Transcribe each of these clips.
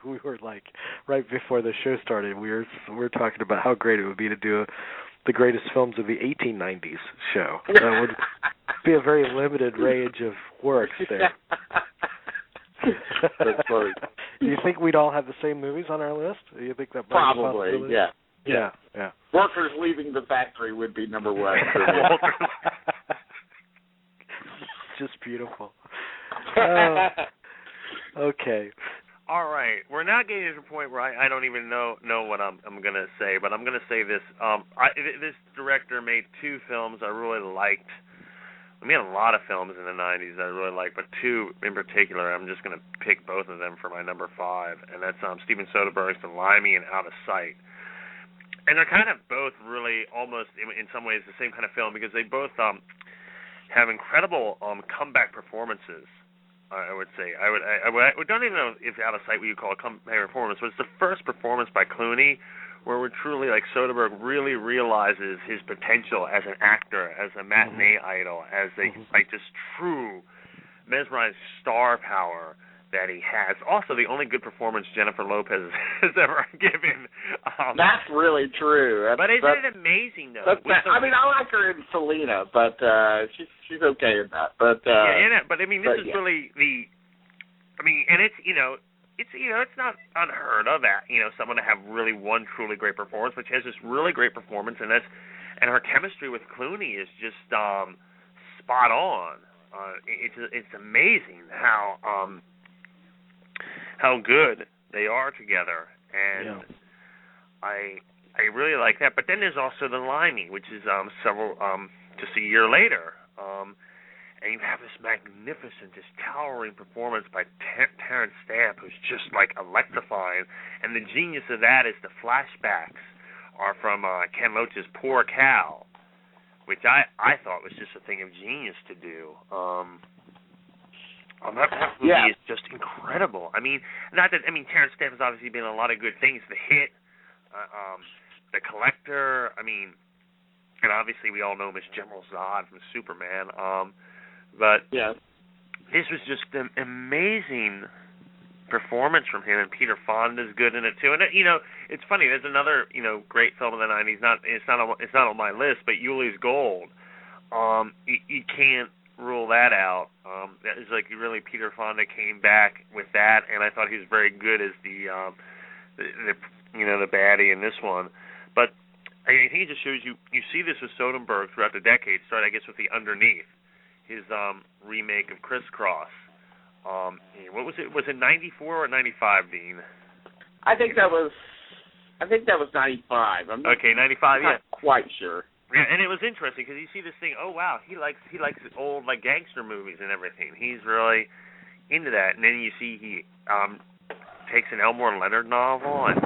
we were like right before the show started. We were talking about how great it would be to do the greatest films of the 1890s show. That would be a very limited range of works there. That's funny. Do you think we'd all have the same movies on our list? Do you think that might be a possibility? Yeah. Workers leaving the factory would be number one. Just beautiful. Okay. All right. We're now getting to the point where I don't even know what I'm going to say, but I'm going to say this. This director made two films I really liked. I made a lot of films in the 90s I really liked, but two in particular, I'm just going to pick both of them for my number 5, and that's Steven Soderbergh's The Limey and Out of Sight. And they're kind of both really almost, in some ways, the same kind of film because they both have incredible comeback performances, I would say. I don't even know if Out of Sight what you call a comeback performance, but it's the first performance by Clooney where we're truly, like, Soderbergh really realizes his potential as an actor, as a matinee idol, as a just true mesmerized star power that he has. Also, the only good performance Jennifer Lopez has ever given. That's really true. But isn't it amazing, though? I mean, I like her in Selena, but she's okay in that. But but I mean, this is really the. I mean, and it's it's not unheard of that someone to have really one truly great performance, but she has this really great performance, and her chemistry with Clooney is just spot on. It's amazing how good they are together, and I really like that. But then there's also The Limey, which is just a year later. And you have this magnificent, this towering performance by Terrence Stamp, who's just, like, electrifying. And the genius of that is the flashbacks are from Ken Loach's Poor Cow, which I thought was just a thing of genius to do. That movie is just incredible. I mean, Terrence Stamp has obviously been in a lot of good things. The Hit, The Collector, and obviously we all know him as General Zod from Superman. But this was just an amazing performance from him, and Peter Fonda's good in it too. And it's funny. There's another great film in the 90s. It's not on my list, but Yuli's Gold. You can't rule that out. That is like really Peter Fonda came back with that, and I thought he was very good as the baddie in this one. But I think it just shows you see this with Soderbergh throughout the decades. Started, I guess, with The Underneath, his remake of Crisscross. What was it? Was it 94 or 95, Dean? I think that was 95. I'm not 95. Not quite sure. Yeah, and it was interesting because you see this thing. Oh wow, he likes old like gangster movies and everything. He's really into that. And then you see he takes an Elmore Leonard novel and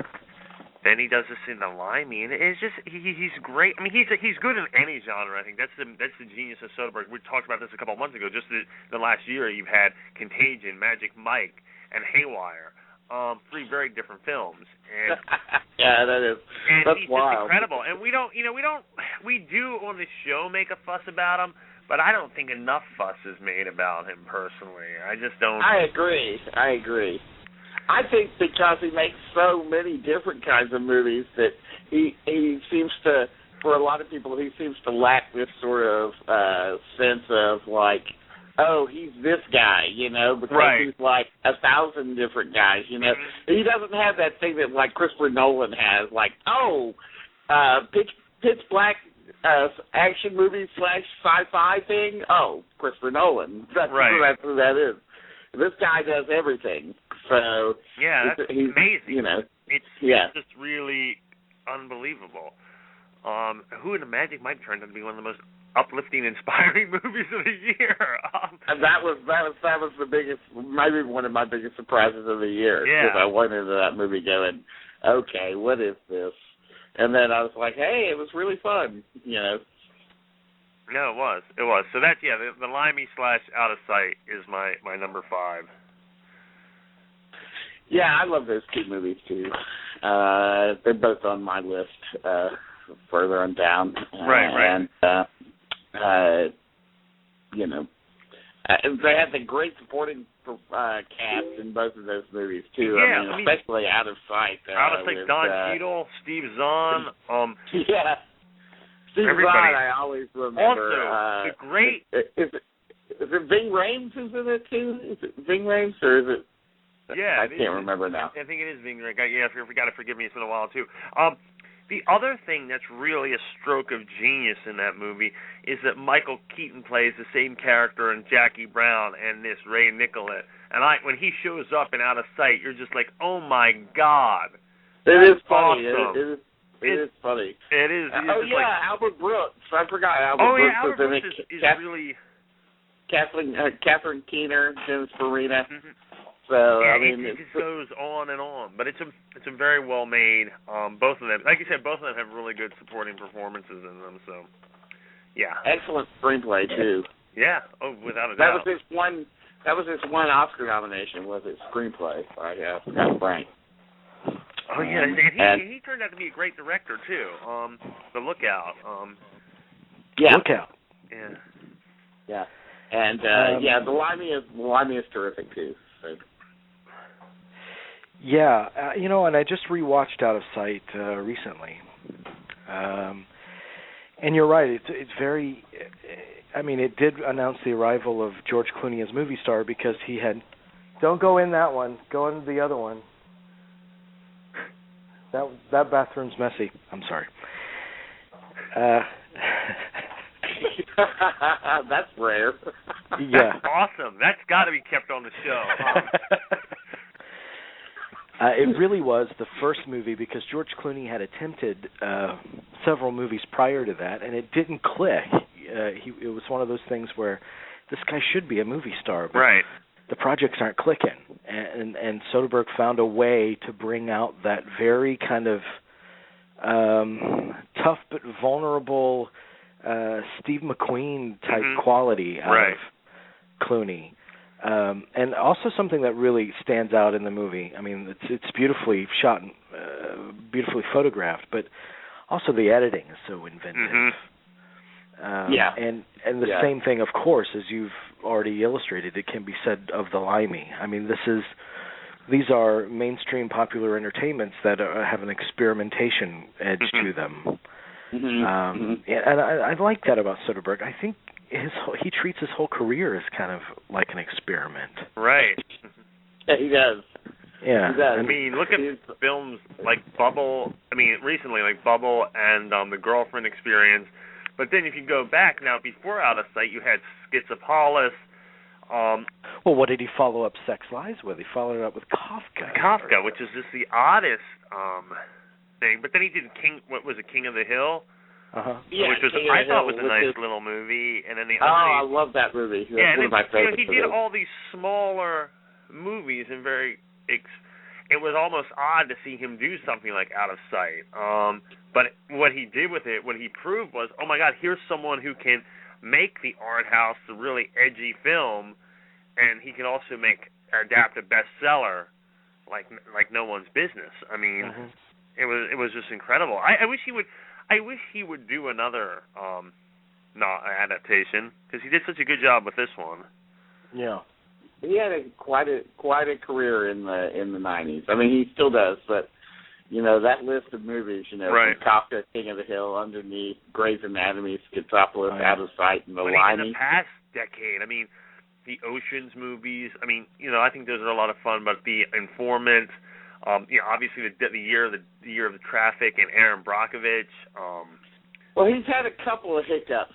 then he does this in The Limey, and it's just he's great. I mean, he's good in any genre. I think that's the genius of Soderbergh. We talked about this a couple of months ago. Just the last year, you've had Contagion, Magic Mike, and Haywire, 3 very different films. And that's wild. Just incredible. And we do on the show make a fuss about him, but I don't think enough fuss is made about him personally. I just don't. I agree. I think because he makes so many different kinds of movies that he seems to, for a lot of people, he seems to lack this sort of sense of like, oh, he's this guy, because he's like 1,000 different guys, He doesn't have that thing that like Christopher Nolan has, like, pitch black action movie / sci-fi thing. Oh, Christopher Nolan. That's who that is. This guy does everything. So that's amazing. It's just really unbelievable. Who in the Magic Mike turned out to be one of the most uplifting, inspiring movies of the year. And that was the biggest, maybe one of my biggest surprises of the year. Yeah. Because I went into that movie going, okay, what is this? And then I was like, hey, it was really fun. No, it was. So that's the Limey / Out of Sight is my number 5. Yeah, I love those 2 movies too. They're both on my list further on down. Right. And And they had the great supporting cast in both of those movies too. Yeah, I mean, especially Out of Sight. Out of Sight, with, Don Cheadle, Steve Zahn. Yeah, Steve Zahn. I always remember. Also, the great. Is it Ving Rhames who's in it too? Is it Ving Rhames or is it? Yeah, I can't remember now. I think it is Ving Rhames. Yeah, you got to forgive me. It's been a while too. The other thing that's really a stroke of genius in that movie is that Michael Keaton plays the same character in Jackie Brown and this Ray Nicolette. And when he shows up in Out of Sight, you're just like, oh my God. It is funny. Awesome. It is funny. It is. Oh yeah, Albert Brooks. I forgot Albert Brooks. Albert Brooks is really. Catherine Keener, Jim Farina. Mm-hmm. So yeah, I mean, it just goes on and on. But it's a very well made. Both of them, like you said, both of them have really good supporting performances in them. So yeah, excellent screenplay too. Yeah, without a doubt. That was his one Oscar nomination. Was it screenplay? I forgot Frank. Oh yeah, and he turned out to be a great director too. The Lookout. Yeah. Lookout. Yeah. Yeah. And the Limey is terrific too. So. Yeah, and I just rewatched Out of Sight recently, and you're right. It's very. I mean, it did announce the arrival of George Clooney as movie star because he had. Don't go in that one. Go in the other one. That bathroom's messy. I'm sorry. That's rare. Yeah. Awesome. That's got to be kept on the show. It really was the first movie because George Clooney had attempted several movies prior to that, and it didn't click. It was one of those things where this guy should be a movie star, but right. The projects aren't clicking. And Soderbergh found a way to bring out that very kind of tough but vulnerable Steve McQueen type quality out of Clooney. And also something that really stands out in the movie. I mean, it's beautifully shot and beautifully photographed, but also the editing is so inventive. And the same thing, of course, as you've already illustrated, it can be said of the Limey. I mean, these are mainstream popular entertainments that have an experimentation edge to them. And I like that about Soderbergh. I think he treats his whole career as kind of like an experiment. Right. Yeah, he does. Yeah. He does. I mean, look at films like Bubble. I mean, recently, like Bubble and The Girlfriend Experience. But then if you go back now, before Out of Sight, you had Schizopolis. Well, what did he follow up Sex Lies with? He followed it up with Kafka. Which is just the oddest thing. But then he did King of the Hill? Yeah, which I thought was a nice little movie. And then the other I love that movie. That's one of my favorites. He did all these smaller movies and it was almost odd to see him do something like Out of Sight. But what he did with it, what he proved was, oh my God, here's someone who can make the art house, the really edgy film, and he can also adapt a bestseller like no one's business. I mean, it was just incredible. I wish he would do another adaptation because he did such a good job with this one. Yeah. He had quite a career in the 90s. I mean, he still does, but that list of movies, from Kafka, King of the Hill, Underneath, Grey's Anatomy, Schizopolis, Out of Sight, and the Limey. In the past decade, I mean, the Ocean's movies. I mean, I think those are a lot of fun. But The Informant, obviously the year of the Traffic and Aaron Brockovich. Well, he's had a couple of hiccups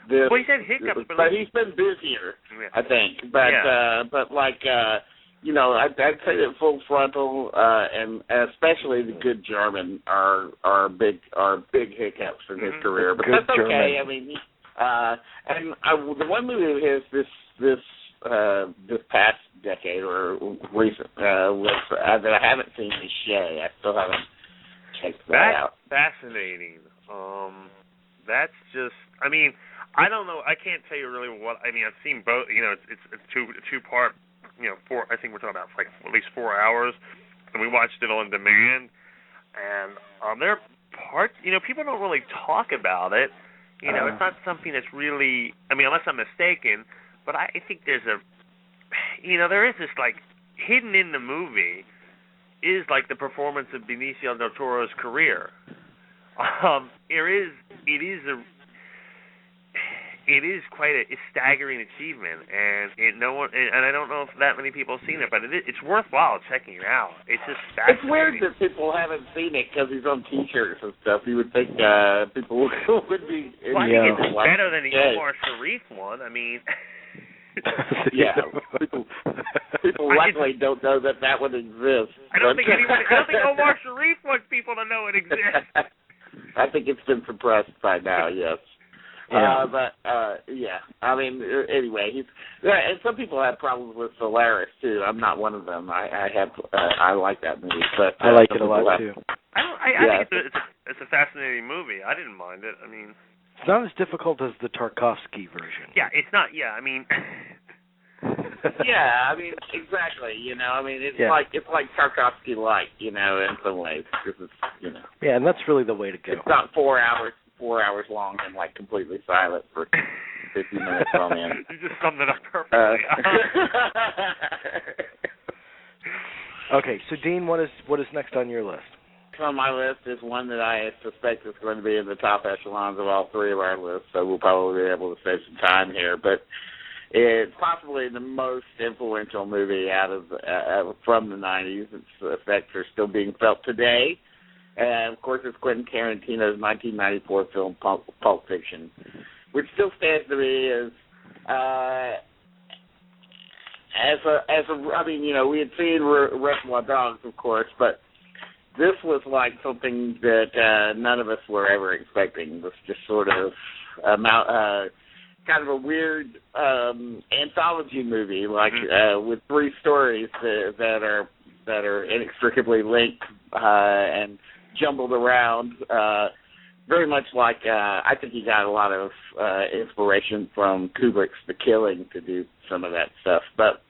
well, he's had hiccups, but he's been busier, I think. But I'd say that Full Frontal and especially The Good German are big hiccups in his career. But that's okay. I mean, the one movie of his this past decade or recent that I haven't seen is Shay. I still haven't checked that out. Fascinating. That's just. I mean, I don't know. I can't tell you really what. I mean, I've seen both. It's two part. I think we're talking about like at least 4 hours, and we watched it on demand. And there are parts. People don't really talk about it. It's not something that's really. I mean, unless I'm mistaken, but I think there's there is this, like, hidden in the movie is, like, the performance of Benicio del Toro's career. It is quite a staggering achievement, and I don't know if that many people have seen it, but it's worthwhile checking it out. It's just fascinating. It's weird that people haven't seen it because he's on T-shirts and stuff. You would think people would be. Well, I think it's better than the Omar Sharif one. I mean. Yeah, people luckily don't know that one exists. I don't think Omar Sharif wants people to know it exists. I think it's been suppressed by now. Yes. Yeah. I mean, anyway, and some people have problems with Solaris too. I'm not one of them. I like that movie, but I like it a lot too. I think it's a fascinating movie. I didn't mind it. I mean, it's not as difficult as the Tarkovsky version. Yeah, it's not. Yeah, I mean. Yeah, I mean, exactly. It's like Tarkovsky-like, in some ways, because it's. Yeah, and that's really the way to go. It's not 4 hours long and like completely silent for 50 minutes on end. You just summed it up perfectly. Okay, so Dean, what is next on your list? On my list is one that I suspect is going to be in the top echelons of all three of our lists, so we'll probably be able to save some time here. But it's possibly the most influential movie from the 90s. Its effects are still being felt today. And, of course, it's Quentin Tarantino's 1994 film Pulp Fiction, which still stands to me as we had seen Reservoir Dogs, of course, but this was like something that none of us were ever expecting. It was just sort of kind of a weird anthology movie, like with three stories that are inextricably linked and jumbled around, very much like I think he got a lot of inspiration from Kubrick's The Killing to do some of that stuff. But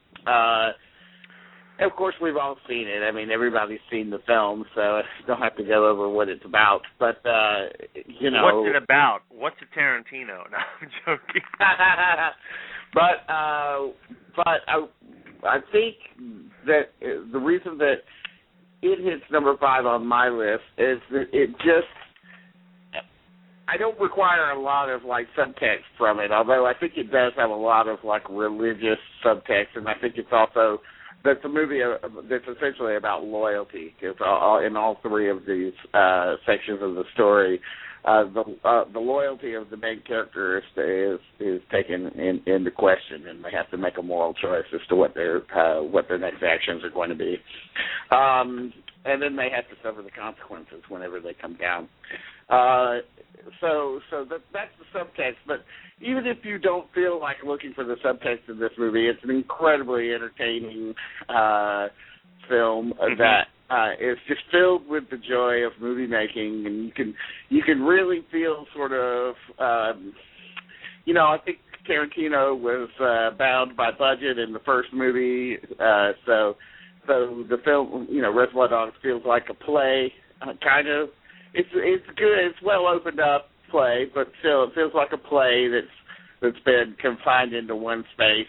of course, we've all seen it. I mean, everybody's seen the film, so I don't have to go over what it's about. But what's it about? What's a Tarantino? No, I'm joking. But I think that the reason that it hits number 5 on my list is that I don't require a lot of like subtext from it, although I think it does have a lot of like religious subtext, and I think it's also that's a movie that's essentially about loyalty, because in all three of these sections of the story, the loyalty of the main character is taken into question, and they have to make a moral choice as to what their next actions are going to be, and then they have to suffer the consequences whenever they come down. So that's the subtext. But even if you don't feel like looking for the subtext in this movie, it's an incredibly entertaining film that is just filled with the joy of movie making, and you can really feel sort of I think Tarantino was bound by budget in the first movie, so the film, Reservoir Dogs feels like a play, kind of. It's good. It's well opened up play, but still, it feels like a play that's been confined into one space.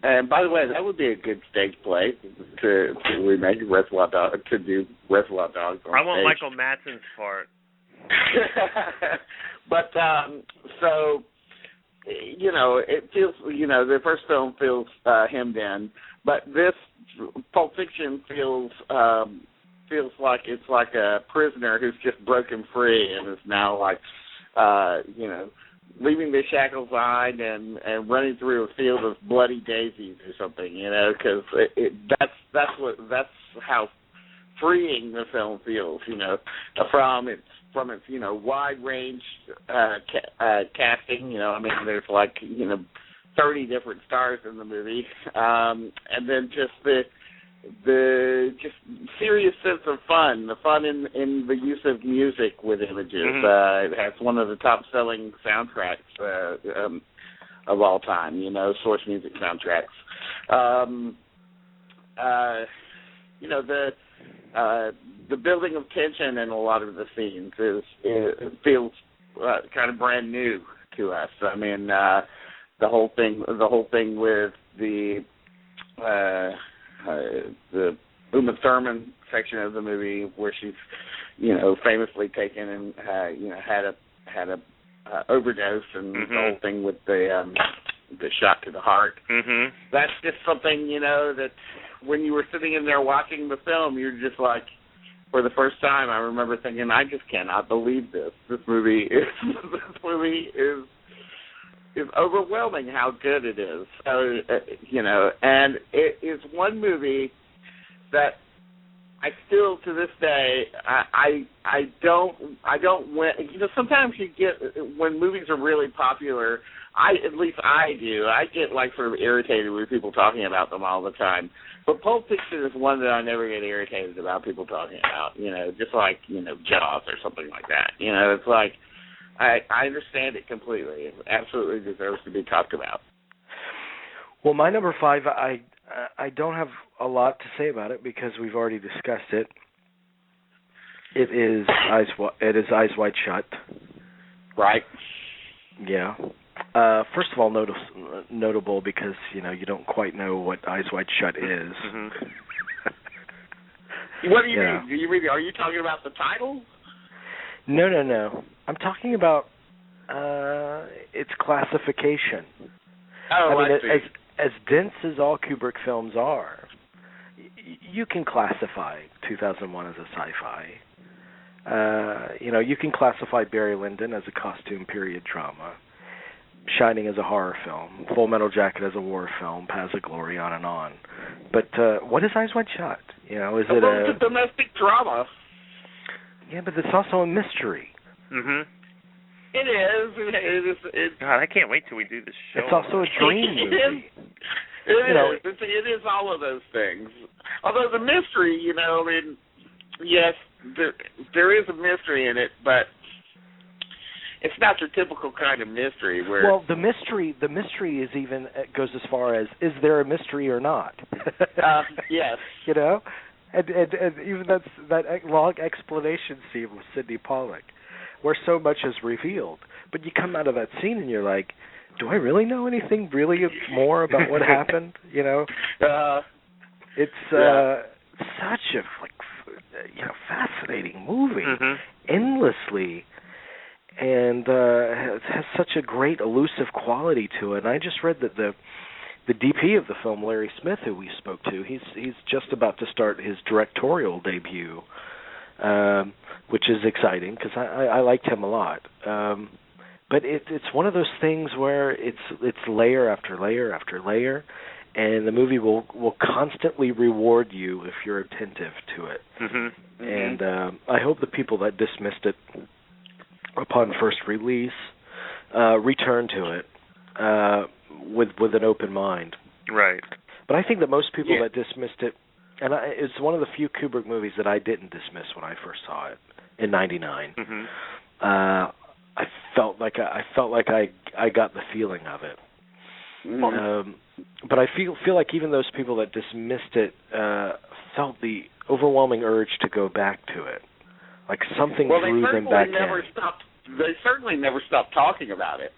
And by the way, that would be a good stage play to remake Reservoir Dogs, to do Reservoir Dogs on I want stage. Michael Madsen's part. But so it feels the first film feels hemmed in, but this Pulp Fiction feels like it's like a prisoner who's just broken free and is now like leaving the shackles behind and running through a field of bloody daisies or something, because that's how freeing the film feels, from its wide range casting. There's like 30 different stars in the movie, and then just the just serious sense of fun, the fun in the use of music with images. It has one of the top-selling soundtracks of all time, Source Music soundtracks. The building of tension in a lot of the scenes feels kind of brand new to us. I mean, the whole thing with the Uma Thurman section of the movie where she's, famously taken and had a overdose, and the whole thing with the shot to the heart. Mm-hmm. That's just something, that when you were sitting in there watching the film, you're just like, for the first time, I remember thinking, I just cannot believe this. This movie is overwhelming how good it is. And it is one movie that I still, to this day, I don't sometimes you get, when movies are really popular, at least I do, I get sort of irritated with people talking about them all the time. But Pulp Fiction is one that I never get irritated about people talking about, just like, Jaws or something like that. It's like, I understand it completely. It absolutely deserves to be talked about. Well, my number 5, I don't have a lot to say about it because we've already discussed it. It is Eyes Wide Shut. Right. Yeah. First of all, notable because you don't quite know what Eyes Wide Shut is. Mm-hmm. What do you mean? Are you talking about the title? No. I'm talking about its classification. Oh, I mean, I see. As dense as all Kubrick films are, you can classify 2001 as a sci-fi. You can classify Barry Lyndon as a costume period drama, Shining as a horror film, Full Metal Jacket as a war film, Paths of Glory, on and on. But what is Eyes Wide Shut? Is it a domestic drama? Yeah, but it's also a mystery. Mm-hmm. It is. God, I can't wait till we do this show. It's also a dream movie. It is all of those things. Although the mystery, yes, there is a mystery in it, but it's not your typical kind of mystery. Well, the mystery is even goes as far as, is there a mystery or not? Yes. And even that long explanation scene with Sidney Pollack, where so much is revealed, but you come out of that scene and you're like, do I really know anything really more about what happened? It's such a fascinating movie, endlessly, and has such a great elusive quality to it. And I just read that the DP of the film, Larry Smith, who we spoke to, he's just about to start his directorial debut, which is exciting because I liked him a lot. But it's one of those things where it's layer after layer after layer, and the movie will constantly reward you if you're attentive to it. Mm-hmm. And I hope the people that dismissed it upon first release return to it with an open mind. Right. But I think that most people that dismissed it, and it's one of the few Kubrick movies that I didn't dismiss when I first saw it in '99. Mm-hmm. I felt like I got the feeling of it. But I feel like even those people that dismissed it felt the overwhelming urge to go back to it. Like something drew them back in. They certainly never stopped talking about it.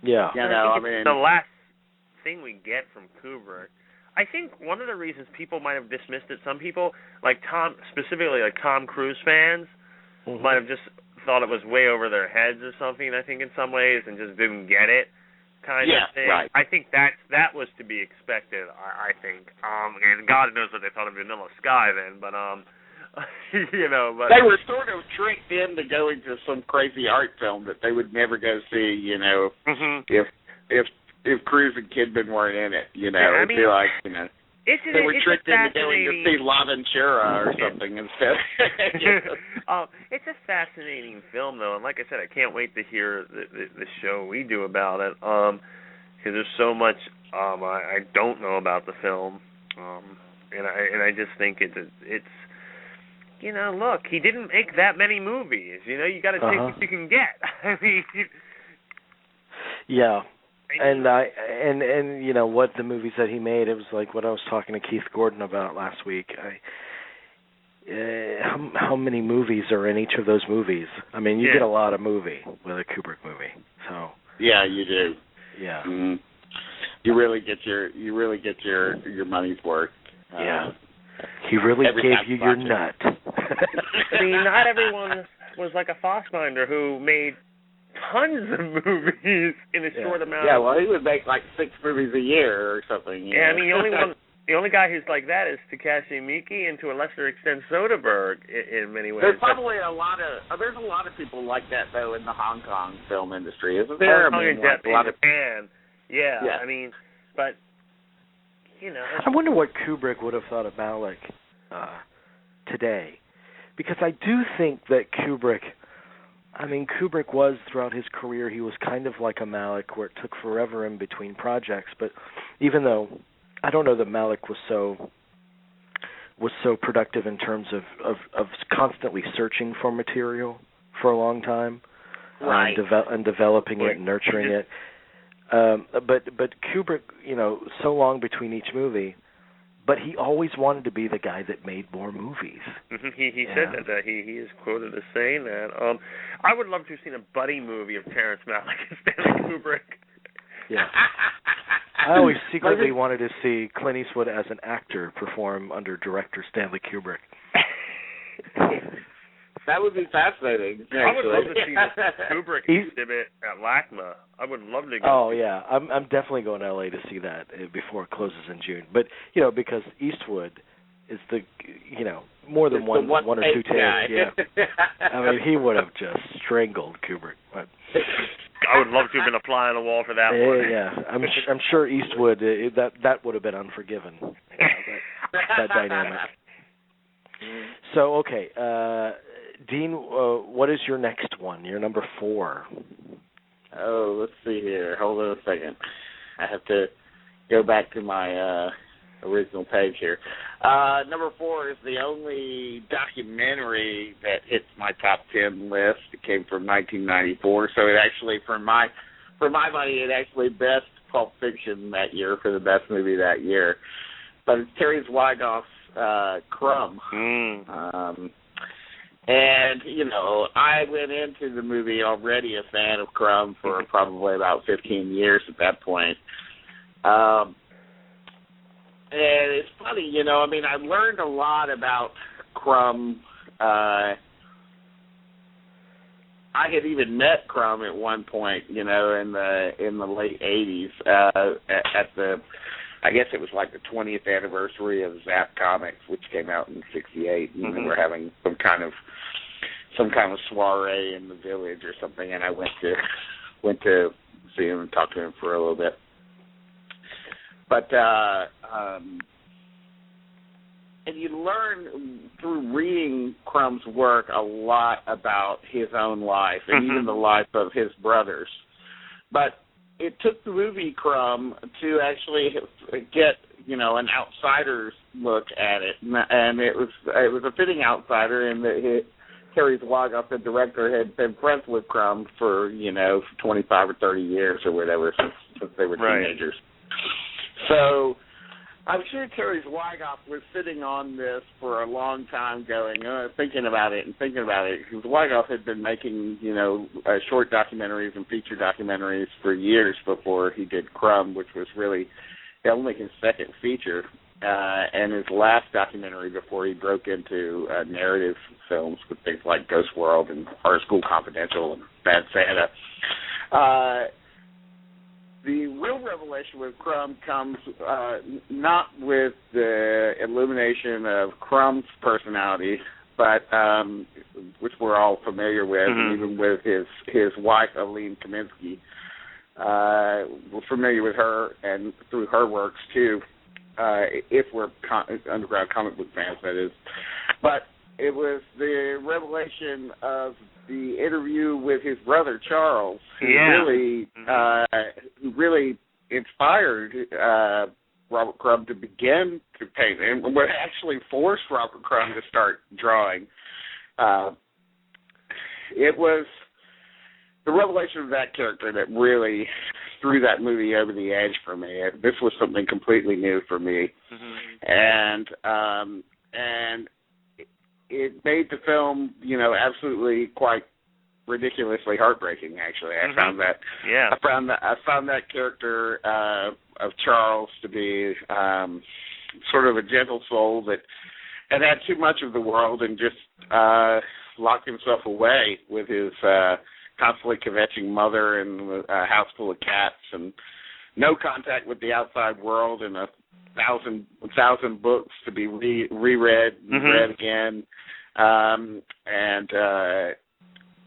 Yeah. The last thing we get from Kubrick, I think one of the reasons people might have dismissed it, some people, specifically Tom Cruise fans, might have just thought it was way over their heads or something, I think, in some ways, and just didn't get it kind of thing. Right. I think that was to be expected, I think. And God knows what they thought of Vanilla Sky then, but, but... They were sort of tricked into going to some crazy art film that they would never go see, if Cruise and Kidman weren't in it, it'd be like, they were tricked into going to see La Ventura or something instead. It's a fascinating film, though, and like I said, I can't wait to hear the show we do about it, because there's so much I don't know about the film, and I just think it's look, he didn't make that many movies. You got to take what you can get. I mean, yeah. And what the movies that he made, it was like what I was talking to Keith Gordon about last week. How many movies are in each of those movies? I mean, you get a lot of movie with a Kubrick movie. So yeah, you do. Yeah. Mm-hmm. you really get your money's worth. Yeah. He really gave you your nut. I mean, not everyone was like a Foxminder who made tons of movies in a short amount. Yeah, well, he would make like 6 movies a year or something. Yeah, I mean, the only guy who's like that is Takashi Miike, and to a lesser extent Soderbergh in many ways. There's probably a lot of people like that though in the Hong Kong film industry, isn't there? Hong Kong and Japan. Yeah, I mean, but you know. I wonder what Kubrick would have thought of Malick today, because I do think that Kubrick was, throughout his career, he was kind of like a Malick, where it took forever in between projects. But even though I don't know that Malick was so productive in terms of constantly searching for material for a long time, right, and developing it and nurturing it. But Kubrick, so long between each movie, but he always wanted to be the guy that made more movies. He said that he is quoted as saying that. I would love to have seen a buddy movie of Terrence Malick and Stanley Kubrick. Yeah. I always secretly wanted to see Clint Eastwood as an actor perform under director Stanley Kubrick. That would be fascinating. Actually. I would love to see the Kubrick exhibit at LACMA. I would love to go. Oh yeah, I'm definitely going to LA to see that before it closes in June. But because Eastwood is the more than one or two takes. Yeah, I mean he would have just strangled Kubrick. But I would love to have been a fly on the wall for that one. Yeah, I'm sure Eastwood that would have been Unforgiven. That dynamic. So okay. Dean, what is your next one? Your number 4. Oh, let's see here. Hold on a second. I have to go back to my original page here. Number 4 is the only documentary that hits my top 10 list. It came from 1994, so it actually, for my money, it actually best Pulp Fiction that year for the best movie that year. But it's Terry Zweigoff's Crumb. And, I went into the movie already a fan of Crumb for probably about 15 years at that point. And it's funny, I learned a lot about Crumb. I had even met Crumb at one point, in the late 80s I guess it was like the 20th anniversary of Zap Comics, which came out in '68, and we were having some kind of soiree in the village or something, and I went to see him and talk to him for a little bit. But and you learn through reading Crumb's work a lot about his own life and even the life of his brothers. But it took the movie Crumb to actually get, an outsider's look at it, and it was a fitting outsider in that Terry Zweigoff, the director, had been friends with Crumb for 25 or 30 years or whatever since they were teenagers. So I'm sure Terry Zweigoff was sitting on this for a long time, thinking about it. Because Zweigoff had been making, short documentaries and feature documentaries for years before he did Crumb, which was really only his second feature, and his last documentary before he broke into narrative films with things like Ghost World and Art School Confidential and Bad Santa. The real revelation with Crumb comes not with the illumination of Crumb's personality, but which we're all familiar with, even with his wife, Aline Kaminsky. We're familiar with her and through her works, too, if we're underground comic book fans, that is. But it was the revelation of the interview with his brother Charles, who really inspired Robert Crumb to begin to paint, and what actually forced Robert Crumb to start drawing. It was the revelation of that character that really threw that movie over the edge for me. This was something completely new for me, and it made the film, absolutely quite ridiculously heartbreaking. Actually, I found that. Yeah. I found that character of Charles to be sort of a gentle soul that had too much of the world and just locked himself away with his constantly kvetching mother and a house full of cats and no contact with the outside world and 1,000 books to be reread and read again. And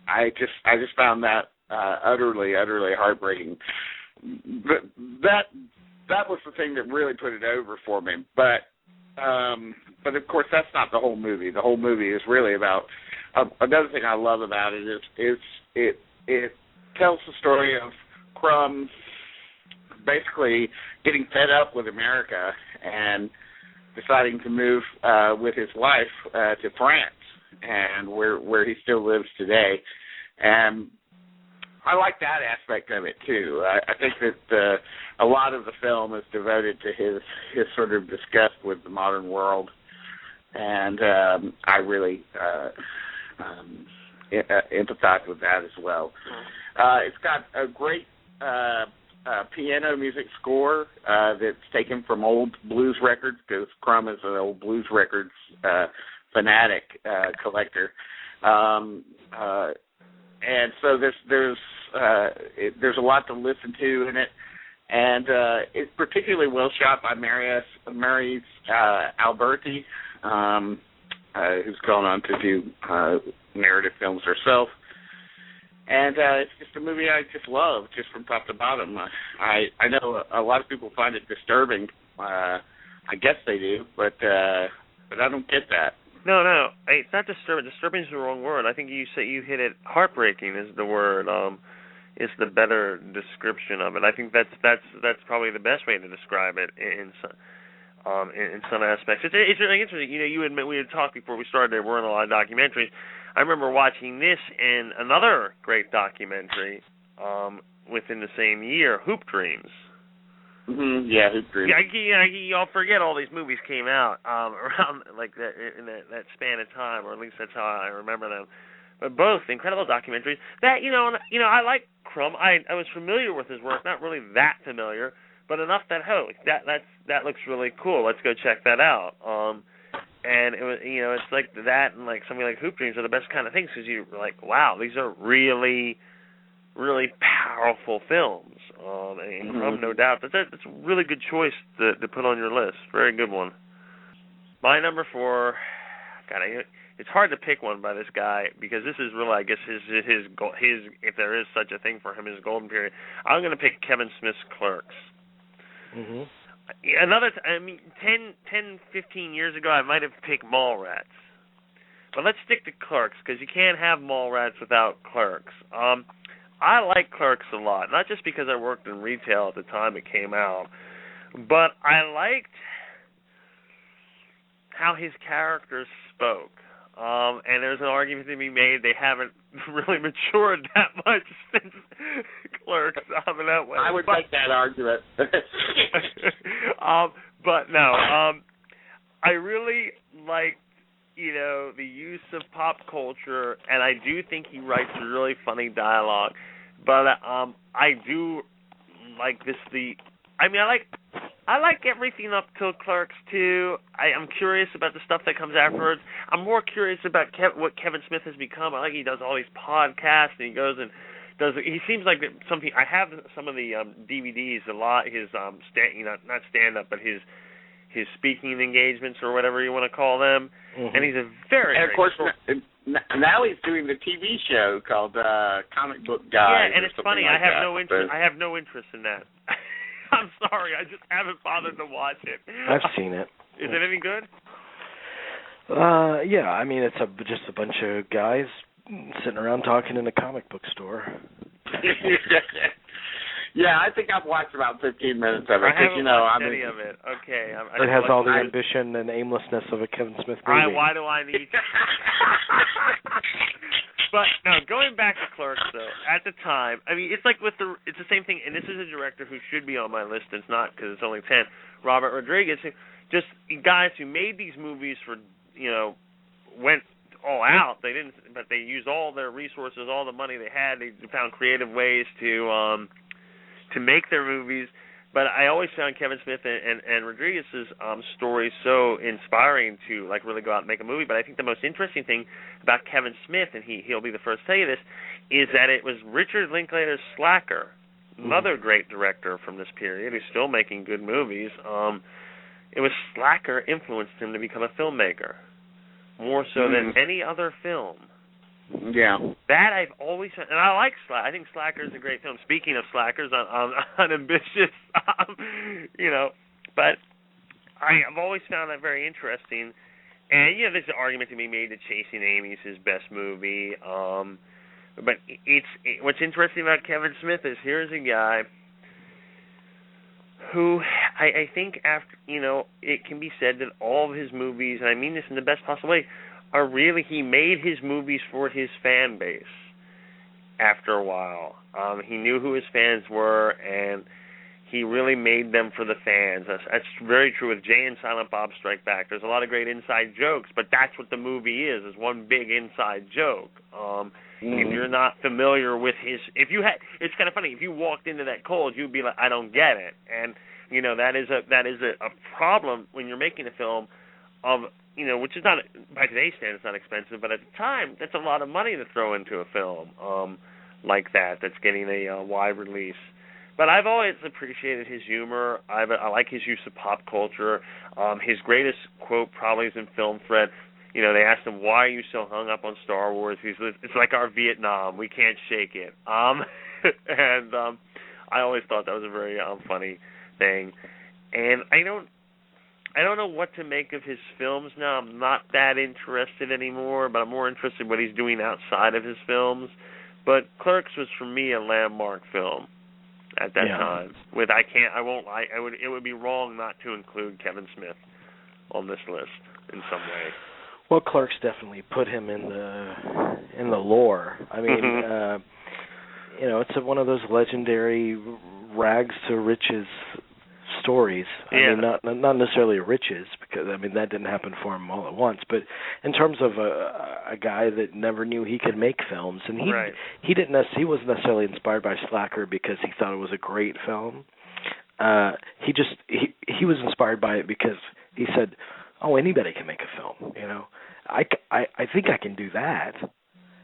I just found that utterly heartbreaking. But that was the thing that really put it over for me. But of course that's not the whole movie. The whole movie is really about another thing I love about it is it tells the story of Crumb basically getting fed up with America and deciding to move with his wife to France, and where he still lives today. And I like that aspect of it too. I think that a lot of the film is devoted to his sort of disgust with the modern world, and I really empathize with that as well. It's got a great piano music score that's taken from old blues records, because Crumb is an old blues records fanatic collector, and so there's a lot to listen to in it, and it's particularly well shot by Mary Alberti, who's gone on to do narrative films herself. And it's just a movie I just love, just from top to bottom. I know a lot of people find it disturbing. I guess they do, but I don't get that. No, it's not disturbing. Disturbing is the wrong word. I think you hit it. Heartbreaking is the word. Is the better description of it. I think that's probably the best way to describe it in some aspects. It's really interesting. You know, you admit we had talked before we started. There weren't a lot of documentaries. I remember watching this and another great documentary within the same year, Hoop Dreams. Mm-hmm. Yeah, Hoop Dreams. Yeah, y'all forget all these movies came out around like that in that span of time, or at least that's how I remember them. But both incredible documentaries. That you know, I like Crumb. I was familiar with his work, not really that familiar, but enough that that looks really cool. Let's go check that out. And it was, you know, it's like that and like something like Hoop Dreams are the best kind of things, because you're like, wow, these are really, really powerful films. And Crumb, no doubt, that's a really good choice to put on your list. Very good one. My number 4, God, it's hard to pick one by this guy, because this is really, I guess, his if there is such a thing for him, his golden period. I'm going to pick Kevin Smith's Clerks. Mm-hmm. 10, 15 years ago, I might have picked Mallrats. But let's stick to Clerks, because you can't have Mallrats without Clerks. I like Clerks a lot, not just because I worked in retail at the time it came out, but I liked how his characters spoke. And there's an argument to be made they haven't really matured that much since Clerks in that way. I would make that argument. But no, I really liked, you know, the use of pop culture, and I do think he writes really funny dialogue. But I do like this. I like everything up till Clerks too. I'm curious about the stuff that comes afterwards. I'm more curious about what Kevin Smith has become. I like he does all these podcasts, and he goes and does. He seems like something. I have some of the DVDs, a lot. His not stand up, but his speaking engagements or whatever you want to call them. Mm-hmm. And he's a very, and of course now he's doing the TV show called Comic Book Guy. Yeah, and it's funny. Like I have no interest in that. I'm sorry, I just haven't bothered to watch it. I've seen it. Is it any good? Yeah, I mean, it's just a bunch of guys sitting around talking in a comic book store. Yeah, I think I've watched about 15 minutes of it. I haven't watched any of it. Okay. It has all the ambition and aimlessness of a Kevin Smith movie. Why do I need... But, no, going back to Clerks, though, at the time, I mean, it's like it's the same thing, and this is a director who should be on my list, and it's not because it's only 10, Robert Rodriguez, just guys who made these movies for, you know, went all out. They didn't, but they used all their resources, all the money they had. They found creative ways to make their movies. But I always found Kevin Smith and Rodriguez's stories so inspiring to like really go out and make a movie. But I think the most interesting thing about Kevin Smith, and he'll be the first to tell you this, is that it was Richard Linklater's Slacker, another great director from this period who's still making good movies. It was Slacker influenced him to become a filmmaker more so than any other film. Yeah. That I've always, and I like Slacker. I think Slacker is a great film. Speaking of Slackers, unambitious, but I've always found that very interesting. And there's an argument to be made that Chasing Amy is his best movie. But what's interesting about Kevin Smith is here's a guy who I think after it can be said that all of his movies, and I mean this in the best possible way, are really, he made his movies for his fan base after a while. He knew who his fans were, and he really made them for the fans. That's very true with Jay and Silent Bob Strike Back. There's a lot of great inside jokes, but that's what the movie is one big inside joke. If you're not familiar with it's kind of funny, if you walked into that cold, you'd be like, I don't get it. And, that is a problem when you're making a film of, which is not, by today's standards, not expensive, but at the time, that's a lot of money to throw into a film like that's getting a wide release. But I've always appreciated his humor. I like his use of pop culture. His greatest quote probably is in Film Thread. They asked him, why are you so hung up on Star Wars? It's like our Vietnam. We can't shake it. And I always thought that was a very funny thing. And I don't know what to make of his films now. I'm not that interested anymore, but I'm more interested in what he's doing outside of his films. But Clerks was, for me, a landmark film at that time. It would be wrong not to include Kevin Smith on this list in some way. Well, Clerks definitely put him in the lore. I mean, it's one of those legendary rags to riches stories. I mean, not necessarily riches, because that didn't happen for him all at once. But in terms of a guy that never knew he could make films, and he wasn't necessarily inspired by Slacker because he thought it was a great film. He was inspired by it because he said, "Oh, anybody can make a film. I think I can do that."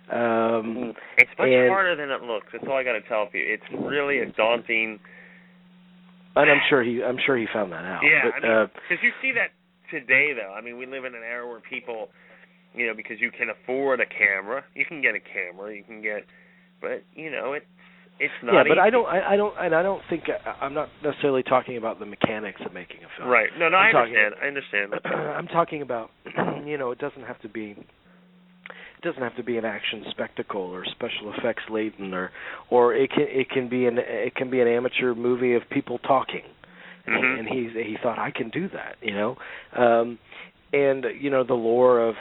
It's much harder than it looks. That's all I got to tell you. It's really a daunting. And I'm sure he found that out. Yeah, because you see that today, though. We live in an era where people, because you can afford a camera, you can get a camera, but it's not. Yeah, but easy. I don't think I'm not necessarily talking about the mechanics of making a film. Right. No, I understand. I'm talking about, it doesn't have to be. It doesn't have to be an action spectacle or special effects laden, or it can be an amateur movie of people talking, and he thought, I can do that, and the lore of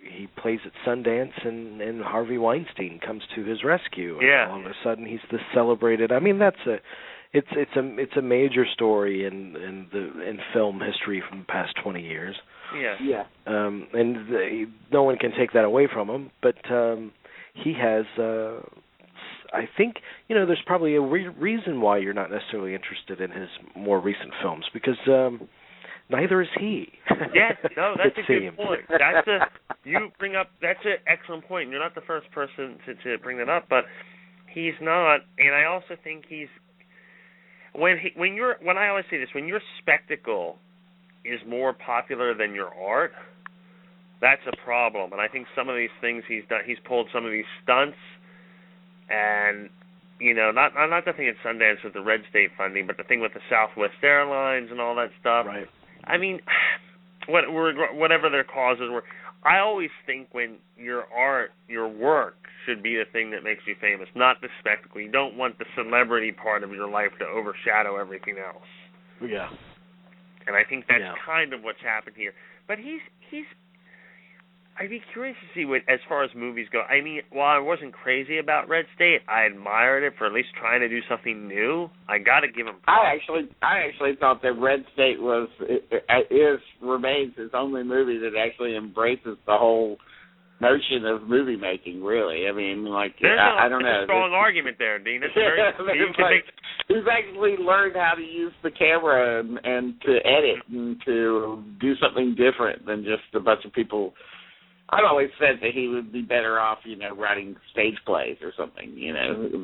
he plays at Sundance and Harvey Weinstein comes to his rescue, and all of a sudden he's this celebrated. It's a major story in film history from the past 20 years. Yeah. And no one can take that away from him, but he has, I think, there's probably a reason why you're not necessarily interested in his more recent films, because neither is he. Yes, no, that's a good point. That's an excellent point. You're not the first person to bring that up, but he's not, and I also think when I always say this, when your spectacle is more popular than your art, that's a problem. And I think some of these things he's done, he's pulled some of these stunts, and not the thing at Sundance with the Red State funding, but the thing with the Southwest Airlines and all that stuff. Right. Whatever their causes were, I always think when your art, your work, should be the thing that makes you famous, not the spectacle. You don't want the celebrity part of your life to overshadow everything else. Yeah. And I think that's kind of what's happened here. But I'd be curious to see what, as far as movies go. While I wasn't crazy about Red State, I admired it for at least trying to do something new. I got to give him props. I actually thought that Red State remains his only movie that actually embraces the whole notion of movie making, really. I mean, like, I don't know. There's a strong argument there, Dean. It's very, who's actually learned how to use the camera and to edit and to do something different than just a bunch of people. I've always said that he would be better off, writing stage plays or something,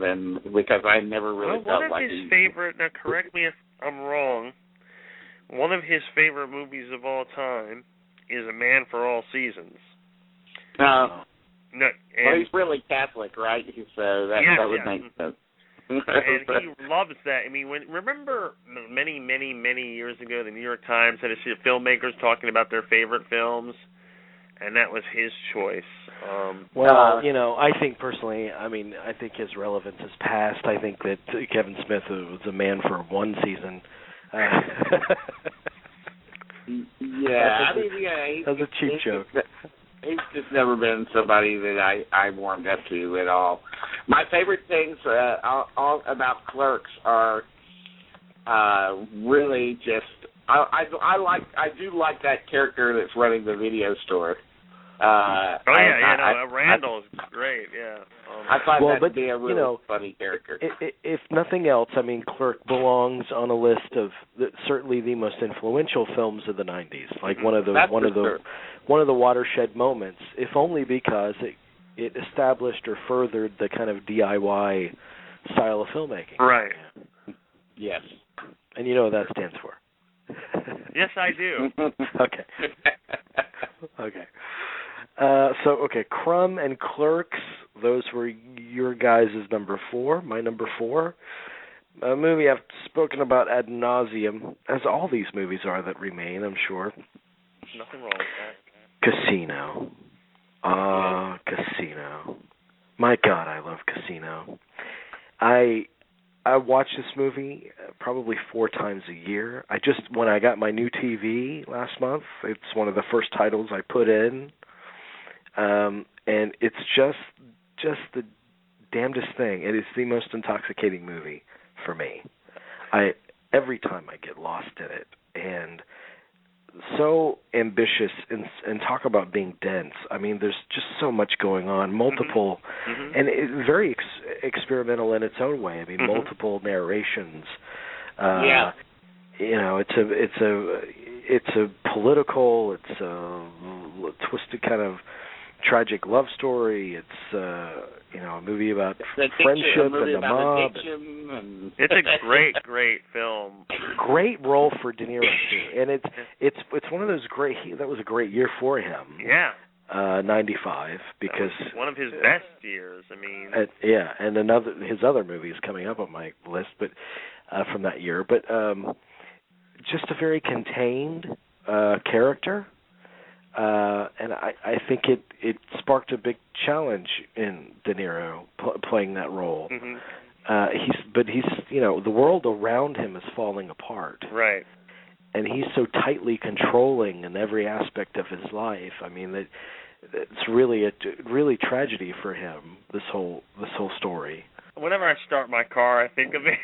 than because I never really felt like his favorite. Now, correct me if I'm wrong. One of his favorite movies of all time is A Man for All Seasons. No, well, he's really Catholic, right? So that would make sense. And he loves that. I mean, remember many, many, many years ago, the New York Times had a filmmakers talking about their favorite films, and that was his choice. I think personally, I think his relevance is past. I think that Kevin Smith was a man for one season. That was a cheap joke. He's just never been somebody that I warmed up to at all. My favorite things all about Clerks are really just I do like that character that's running the video store. Randall is great. Yeah, I find that to be a really funny character. If nothing else, Clerk belongs on a list of certainly the most influential films of the 90s. Like one of the watershed moments, if only because it established or furthered the kind of DIY style of filmmaking. Right. Yes. And you know what that stands for. Yes, I do. Okay. Okay. Crumb and Clerks, those were your guys' number 4, my number 4. A movie I've spoken about ad nauseum, as all these movies are that remain, I'm sure. Nothing wrong with that. Casino. Casino. My God, I love Casino. I watch this movie probably 4 times a year. When I got my new TV last month, it's one of the first titles I put in. And it's just the damnedest thing. It is the most intoxicating movie for me. Every time I get lost in it, and so ambitious and talk about being dense. There's just so much going on, multiple, and very experimental in its own way. Multiple narrations. It's a political, it's a twisted kind of tragic love story. It's a movie about friendship and the mob. It's a great film. Great role for De Niro too, and it's one of those great. That was a great year for him. Yeah. 95 because one of his best years. And his other movies coming up on my list, but from that year, but just a very contained character. And I think it sparked a big challenge in De Niro playing that role. He's the world around him is falling apart. Right. And he's so tightly controlling in every aspect of his life. That it's really tragedy for him. This whole story. Whenever I start my car, I think of it.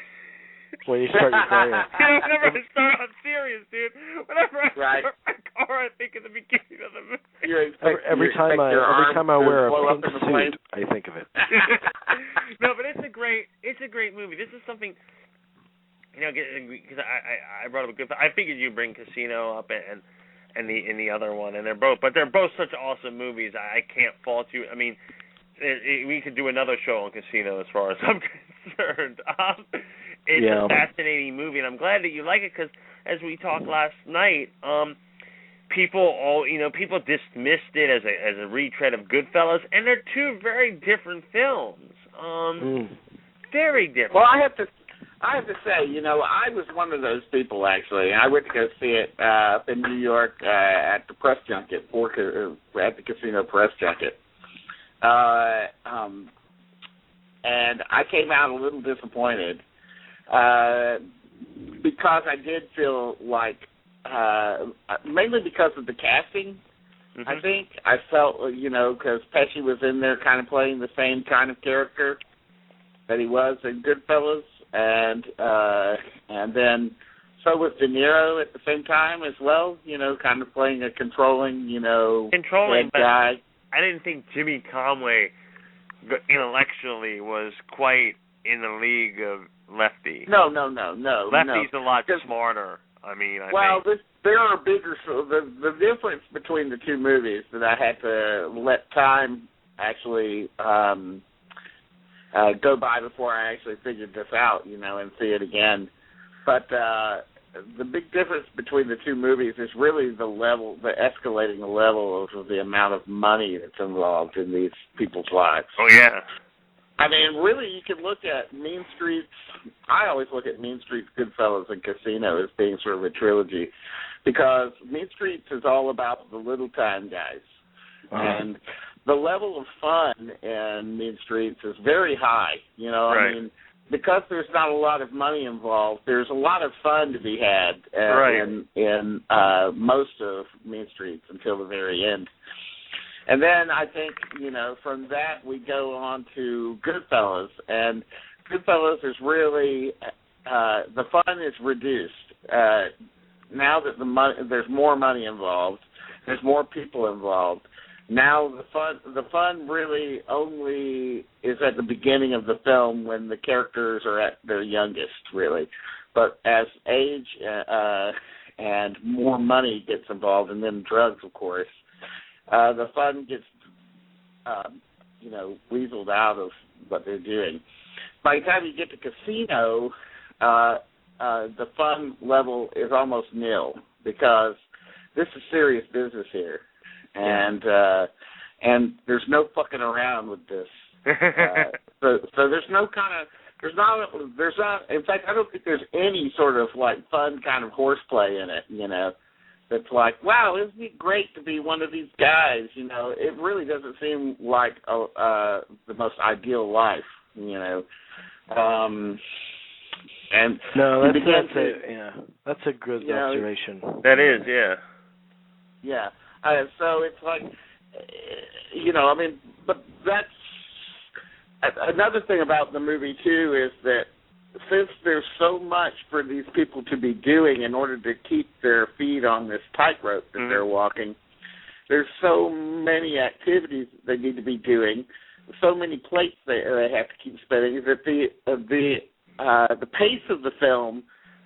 When you start your car, whenever I start, I'm serious, dude. Whenever I start my car, I think of the beginning of the movie. Every time I wear a pink suit, I think of it. No, but it's a great movie. This is something, because I brought up a good. I figured you'd bring Casino up and the other one, and they're both such awesome movies. I can't fault you. We could do another show on Casino as far as I'm concerned. It's a fascinating movie, and I'm glad that you like it because, as we talked last night, people dismissed it as a retread of Goodfellas, and they're 2 very different films. Very different. Well, I have to say, I was one of those people actually. I went to go see it up in New York at the press junket, at the Casino press junket. And I came out a little disappointed because I did feel like, mainly because of the casting, I think. I felt, because Pesci was in there kind of playing the same kind of character that he was in Goodfellas, and then so was De Niro at the same time as well, kind of playing a controlling, head guy. I didn't think Jimmy Conway intellectually was quite in the league of Lefty. No. Lefty's a lot smarter. I mean, there are bigger. The difference between the two movies that I had to let time actually go by before I actually figured this out, and see it again. But the big difference between the two movies is really the escalating level of the amount of money that's involved in these people's lives. Oh, yeah. I mean, really, you can look at Mean Streets. I always look at Mean Streets, Goodfellas, and Casino as being sort of a trilogy, because Mean Streets is all about the little time guys. And the level of fun in Mean Streets is very high. Right. I mean, because there's not a lot of money involved, there's a lot of fun to be had in most of Mean Streets until the very end. And then I think, from that we go on to Goodfellas. And Goodfellas is really, the fun is reduced. Now that there's more money involved, there's more people involved. Now the fun really only is at the beginning of the film when the characters are at their youngest, really. But as age and more money gets involved, and then drugs, of course, the fun gets, weaseled out of what they're doing. By the time you get to Casino, the fun level is almost nil, because this is serious business here, and there's no fucking around with this. So there's no kind of there's not. In fact, I don't think there's any sort of like fun kind of horseplay in it. That's like, wow, isn't it great to be one of these guys? It really doesn't seem like the most ideal life. And no, that's a good observation. That is, yeah. Yeah. So it's like, but that's another thing about the movie too, is that since there's so much for these people to be doing in order to keep their feet on this tightrope that they're walking, there's so many activities they need to be doing, so many plates they have to keep spinning, that the pace of the film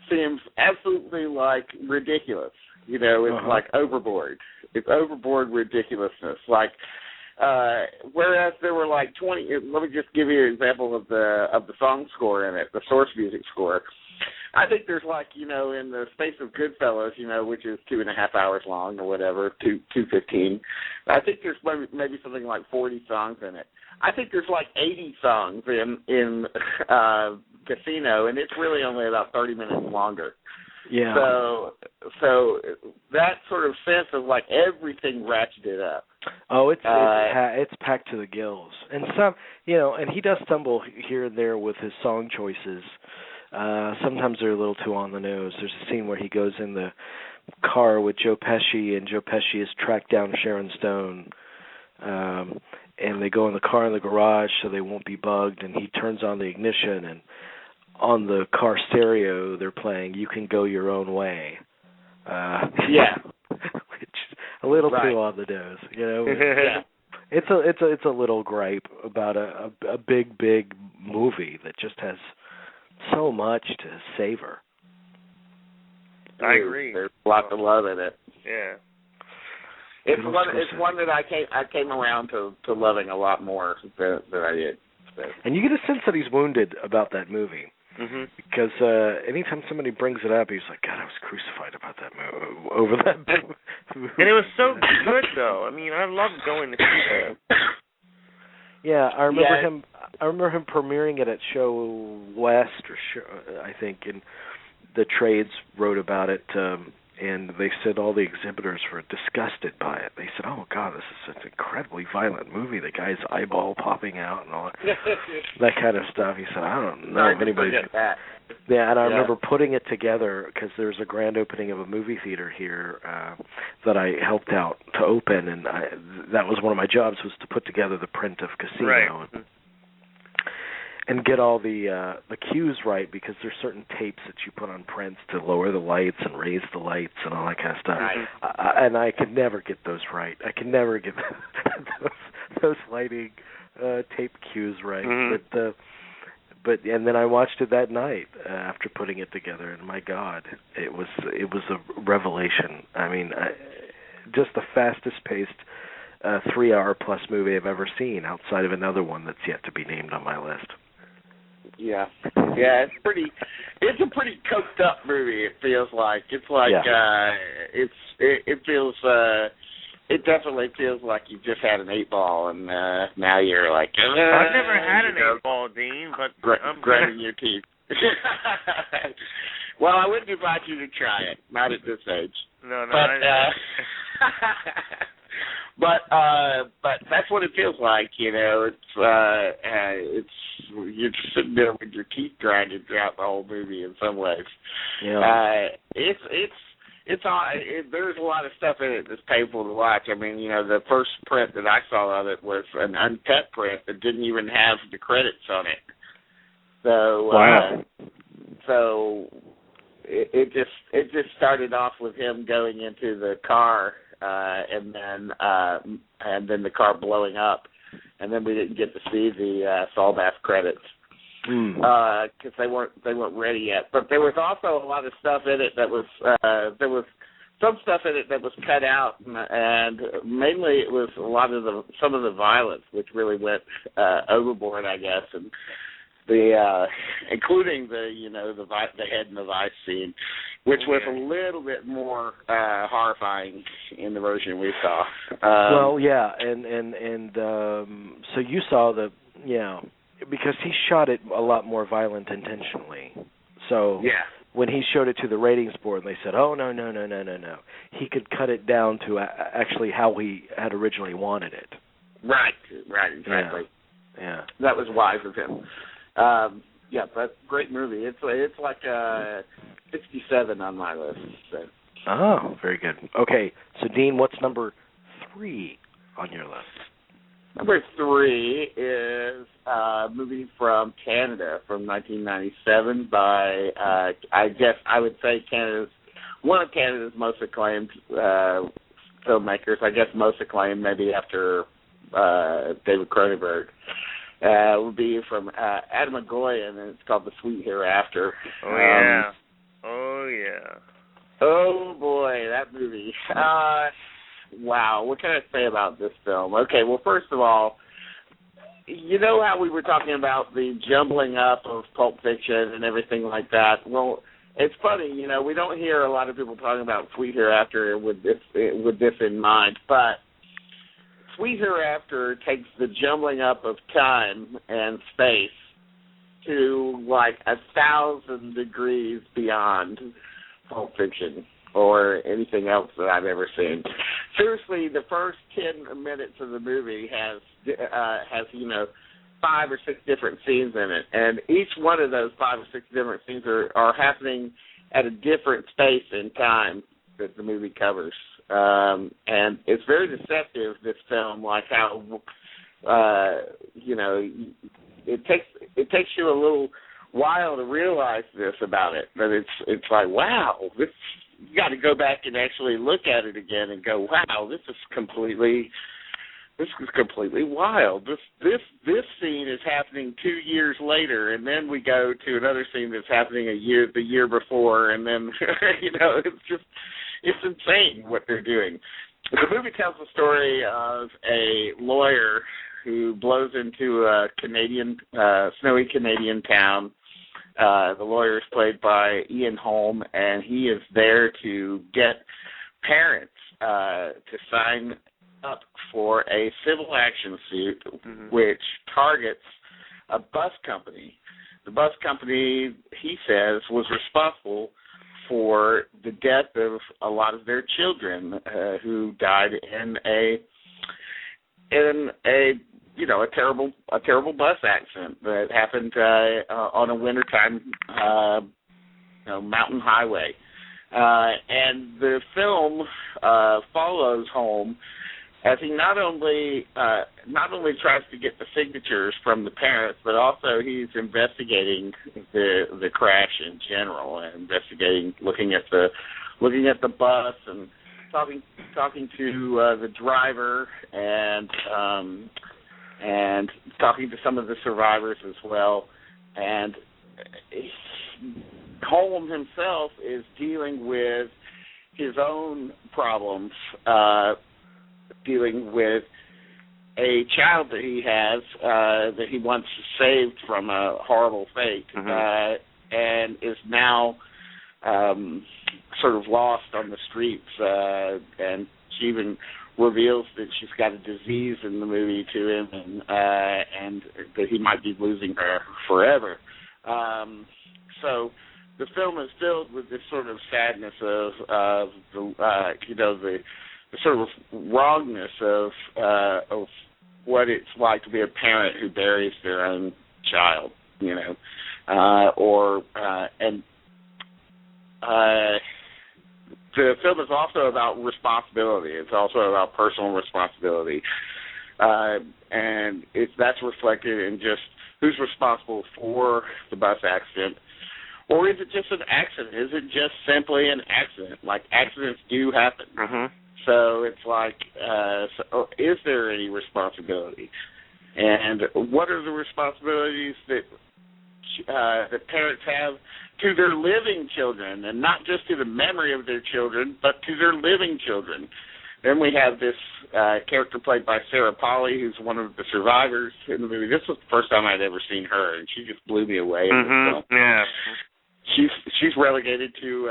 seems absolutely like ridiculous. It's like overboard. It's overboard ridiculousness. Like, whereas there were like 20. Let me just give you an example of the song score in it, the source music score. I think there's like, in the space of Goodfellas, which is 2.5 hours long or whatever, 2:15. I think there's maybe something like 40 songs in it. I think there's like 80 songs in Casino, and it's really only about 30 minutes longer. Yeah. So that sort of sense of like everything ratcheted up. Oh, it's packed to the gills, and and he does stumble here and there with his song choices. Sometimes they're a little too on the nose. There's a scene where he goes in the car with Joe Pesci, and Joe Pesci has tracked down Sharon Stone, and they go in the car in the garage so they won't be bugged, and he turns on the ignition, and on the car stereo they're playing "You Can Go Your Own Way." Yeah. Which is a little too on the nose, Yeah. It's a little gripe about a big movie that just has so much to savor. I agree. There's a lot to love in it. Yeah. It's one that I came around to loving a lot more than I did. So. And you get a sense that he's wounded about that movie. Mm-hmm. Because anytime somebody brings it up, he's like, God, I was crucified about that movie, over that movie. And it was so good, though. I mean, I loved going to see that. Yeah, I remember him premiering it at Show West, I think, and the trades wrote about it, and they said all the exhibitors were disgusted by it. They said, oh, God, this is such an incredibly violent movie. The guy's eyeball popping out and all that kind of stuff. He said, I don't know if anybody's... Yeah, and I remember putting it together because there's a grand opening of a movie theater here that I helped out to open, and that was one of my jobs, was to put together the print of Casino. Right. And get all the cues right, because there's certain tapes that you put on prints to lower the lights and raise the lights and all that kind of stuff. Right. And I could never get those right. I could never get those lighting tape cues right. Mm-hmm. But and then I watched it that night after putting it together, and my God, it was a revelation. I mean, just the fastest paced 3-hour plus movie I've ever seen, outside of another one that's yet to be named on my list. Yeah, it's a pretty coked up movie. It feels like it feels. It definitely feels like you just had an 8-ball, and now you're like. I've never had an 8-ball, Dean, but I'm grinding your teeth. Well, I wouldn't invite you to try it, not at this age. No. But that's what it feels like, you know. It's you're just sitting there with your teeth grinding throughout the whole movie in some ways. Yeah. There's a lot of stuff in it that's painful to watch. I mean, you know, the first print that I saw of it was an uncut print that didn't even have the credits on it. So wow. So it just started off with him going into the car, and then the car blowing up, and then we didn't get to see the Saul-Bass credits because they weren't ready yet. But there was also a lot of stuff in it that was there was some stuff in it that was cut out, and mainly it was a lot of some of the violence, which really went overboard, I guess, and including the head in the vice scene, which was a little bit more horrifying in the version we saw. Well, yeah, and so you saw because he shot it a lot more violent intentionally. So when he showed it to the ratings board, and they said, "Oh no," he could cut it down to actually how he had originally wanted it. Right, exactly. Yeah. That was wise of him. But great movie. It's like 67 on my list. So. Oh, very good. Okay, so Dean, what's number 3 on your list? Number 3 is a movie from Canada from 1997 by I guess I would say one of Canada's most acclaimed filmmakers. I guess most acclaimed maybe after David Cronenberg. Would be from Adam McGoyan, and it's called The Sweet Hereafter. Oh yeah. Oh boy, that movie. Wow, what can I say about this film? Okay, well, first of all, you know how we were talking about the jumbling up of Pulp Fiction and everything like that? Well, it's funny, you know, we don't hear a lot of people talking about Sweet Hereafter with this in mind, but Sweet Hereafter takes the jumbling up of time and space to like 1,000 degrees beyond Pulp Fiction or anything else that I've ever seen. Seriously, the first 10 minutes of the movie has 5 or 6 different scenes in it, and each one of those 5 or 6 different scenes are happening at a different space and time that the movie covers. And it's very deceptive, this film, like how it takes you a little while to realize this about it. But it's like, wow, this, you got to go back and actually look at it again and go, wow, this is completely wild. This scene is happening 2 years later, and then we go to another scene that's happening the year before, and then it's insane what they're doing. The movie tells the story of a lawyer who blows into a snowy Canadian town. The lawyer is played by Ian Holm, and he is there to get parents to sign up for a civil action suit, which targets a bus company. The bus company, he says, was responsible for the death of a lot of their children who died in a terrible bus accident that happened on a wintertime mountain highway. And the film follows Holm as he not only tries to get the signatures from the parents, but also he's investigating the crash in general, and looking at the bus and talking to the driver and talking to some of the survivors as well. And Holm himself is dealing with his own problems, dealing with a child that he has that he once saved from a horrible fate, and is now sort of lost on the streets, and she even reveals that she's got a disease in the movie to him, and that he might be losing her forever. So the film is filled with this sort of sadness of the sort of wrongness of what it's like to be a parent who buries their own child, the film is also about responsibility. It's also about personal responsibility, and that's reflected in just who's responsible for the bus accident. Or is it just an accident? Is it just simply an accident? Like, accidents do happen. So it's like, is there any responsibility? And what are the responsibilities that parents have to their living children, and not just to the memory of their children, but to their living children? Then we have this character played by Sarah Polley, who's one of the survivors in the movie. This was the first time I'd ever seen her, and she just blew me away. Yeah. She's relegated to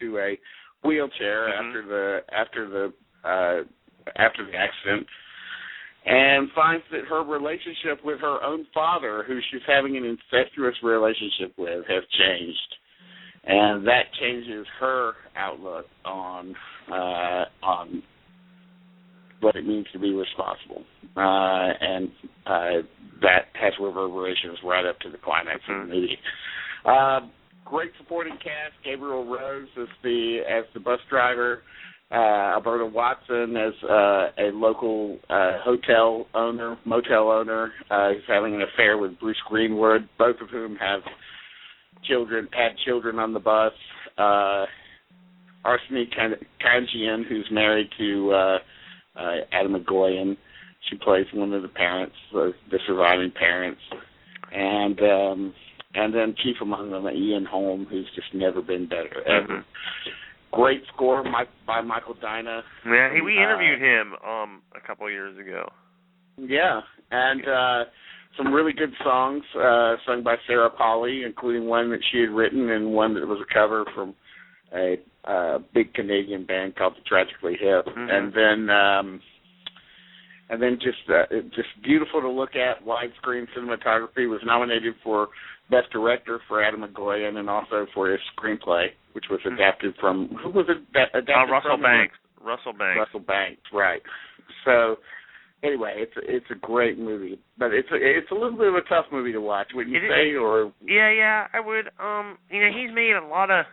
a wheelchair after the accident, and finds that her relationship with her own father, who she's having an incestuous relationship with, has changed, and that changes her outlook on what it means to be responsible, and that has reverberations right up to the climax of the movie. Great supporting cast: Gabriel Rose as the bus driver, Alberta Watson as a local motel owner who's having an affair with Bruce Greenwood, both of whom had children on the bus. Arsene Kanjian, who's married to Adam McGoyan. She plays one of the parents, the surviving parents, and then chief among them, Ian Holm, who's just never been better ever. Great score by Michael Dinah. Yeah, we interviewed him a couple of years ago. Yeah, and some really good songs sung by Sarah Polley, including one that she had written and one that was a cover from a big Canadian band called the Tragically Hip. And then just beautiful to look at. Widescreen cinematography. Was nominated for Best Director for Adam McGoyan, and also for his screenplay, which was adapted from, who was it adapted Russell from? Banks. Russell Banks, right. So anyway, it's a great movie, but it's a little bit of a tough movie to watch, wouldn't you say? Or yeah, I would. He's made a lot of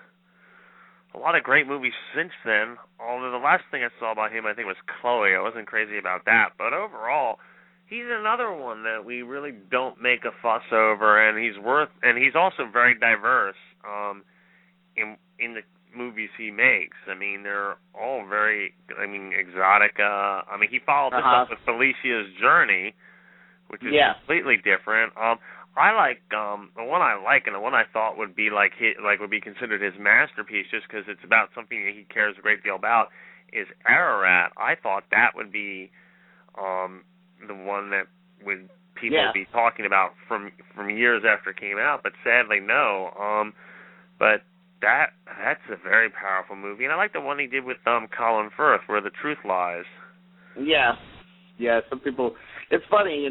great movies since then. Although the last thing I saw about him, I think, was Chloe. I wasn't crazy about that, but overall, he's another one that we really don't make a fuss over, and he's also very diverse in the movies he makes. I mean, they're all very, exotic. He followed this up with Felicia's Journey, which is completely different. I like the one I like, and the one I thought would be would be considered his masterpiece, just because it's about something that he cares a great deal about, is Ararat. I thought that would be the one that would people be talking about from years after it came out, but sadly no. But that's a very powerful movie, and I like the one he did with Colin Firth, Where the Truth Lies. Yeah. Some people. It's funny,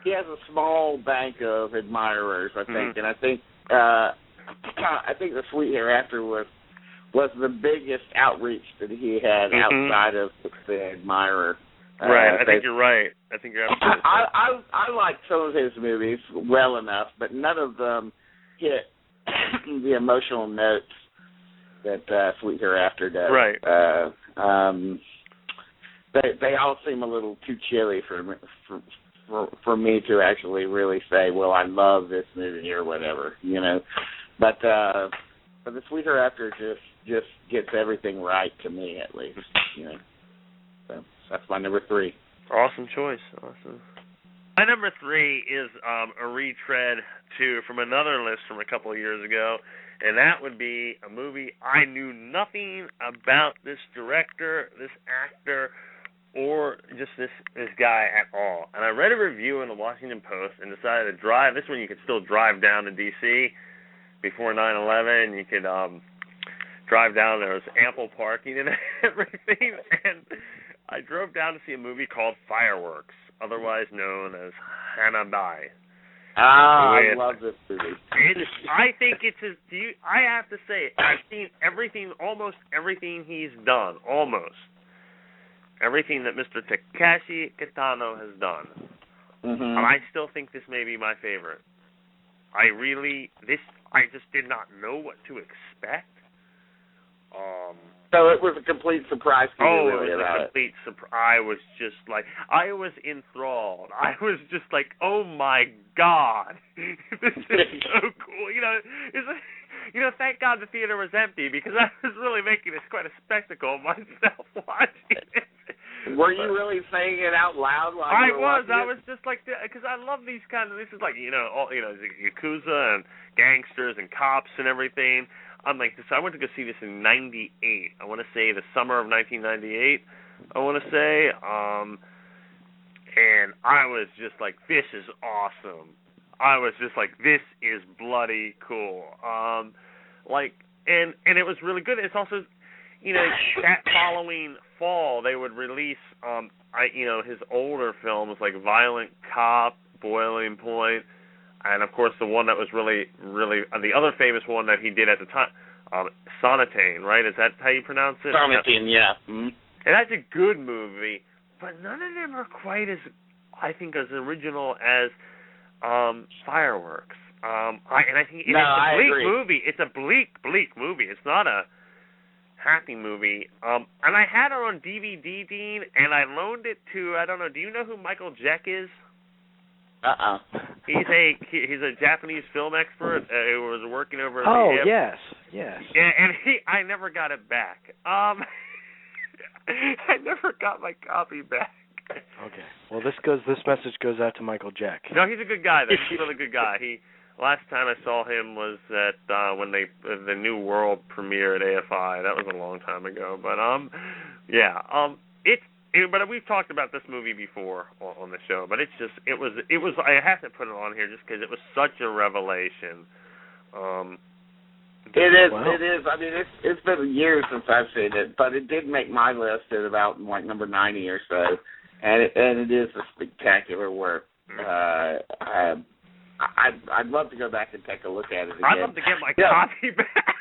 he has a small bank of admirers, I think, and I think The Sweet Hereafter was the biggest outreach that he had outside of the admirer. Right, I think you're right. I think you're absolutely right. I like some of his movies well enough, but none of them hit the emotional notes that Sweet Hereafter does. Right. They all seem a little too chilly for me to actually really say, well, I love this movie or whatever, But The Sweet Hereafter just just gets everything right to me, at least. You know, so that's my number 3. Awesome choice. Awesome. My number 3 is a retread from another list from a couple of years ago, and that would be a movie I knew nothing about this director, this actor, or just this guy at all. And I read a review in the Washington Post and decided to drive. This one you could still drive down to D.C. before 9/11. You could drive down. There was ample parking and everything. And I drove down to see a movie called Fireworks, otherwise known as Hanabi. I love this movie. I think it's I have to say, I've seen almost everything he's done, almost. Everything that Mr. Takashi Kitano has done. Mm-hmm. And I still think this may be my favorite. I just did not know what to expect. So it was a complete surprise to you, really, it was a complete surprise. I was just like, I was enthralled. I was just like, oh my God, this is so cool. Thank God the theater was empty, because I was really making this quite a spectacle of myself watching it. Were you really saying it out loud while you were watching it? I was just like, because I love these kinds of, this is like, Yakuza and gangsters and cops and everything. I'm like, this. I went to go see this in 98. I want to say the summer of 1998, I want to say. And I was just like, this is awesome. I was just like, this is bloody cool. And it was really good. It's also, that following fall, they would release, his older films like Violent Cop, Boiling Point, and of course the one that was really, really, the other famous one that he did at the time, Sonatine, right? Is that how you pronounce it? Sonatine, yeah. Mm-hmm. And that's a good movie, but none of them are quite as, I think, as original as Fireworks. I think it's a bleak movie. It's a bleak movie. It's not a happy movie. And I had it on DVD, Dean, and I loaned it to, I don't know, do you know who Michael Jeck is? He's a Japanese film expert who was working over at the hip. Yes. Yeah, and I never got it back. I never got my copy back. Okay. Well, this message goes out to Michael Jeck. No, he's a good guy. He's a really good guy. Last time I saw him was at when the New World premiere at AFI. That was a long time ago. But but we've talked about this movie before on the show. But it was. I have to put it on here just because it was such a revelation. It is. Wow. It is. I mean, it's been years since I've seen it, but it did make my list at about like number 90 or so, and it is a spectacular work. I'd love to go back and take a look at it again. I'd love to get my copy back.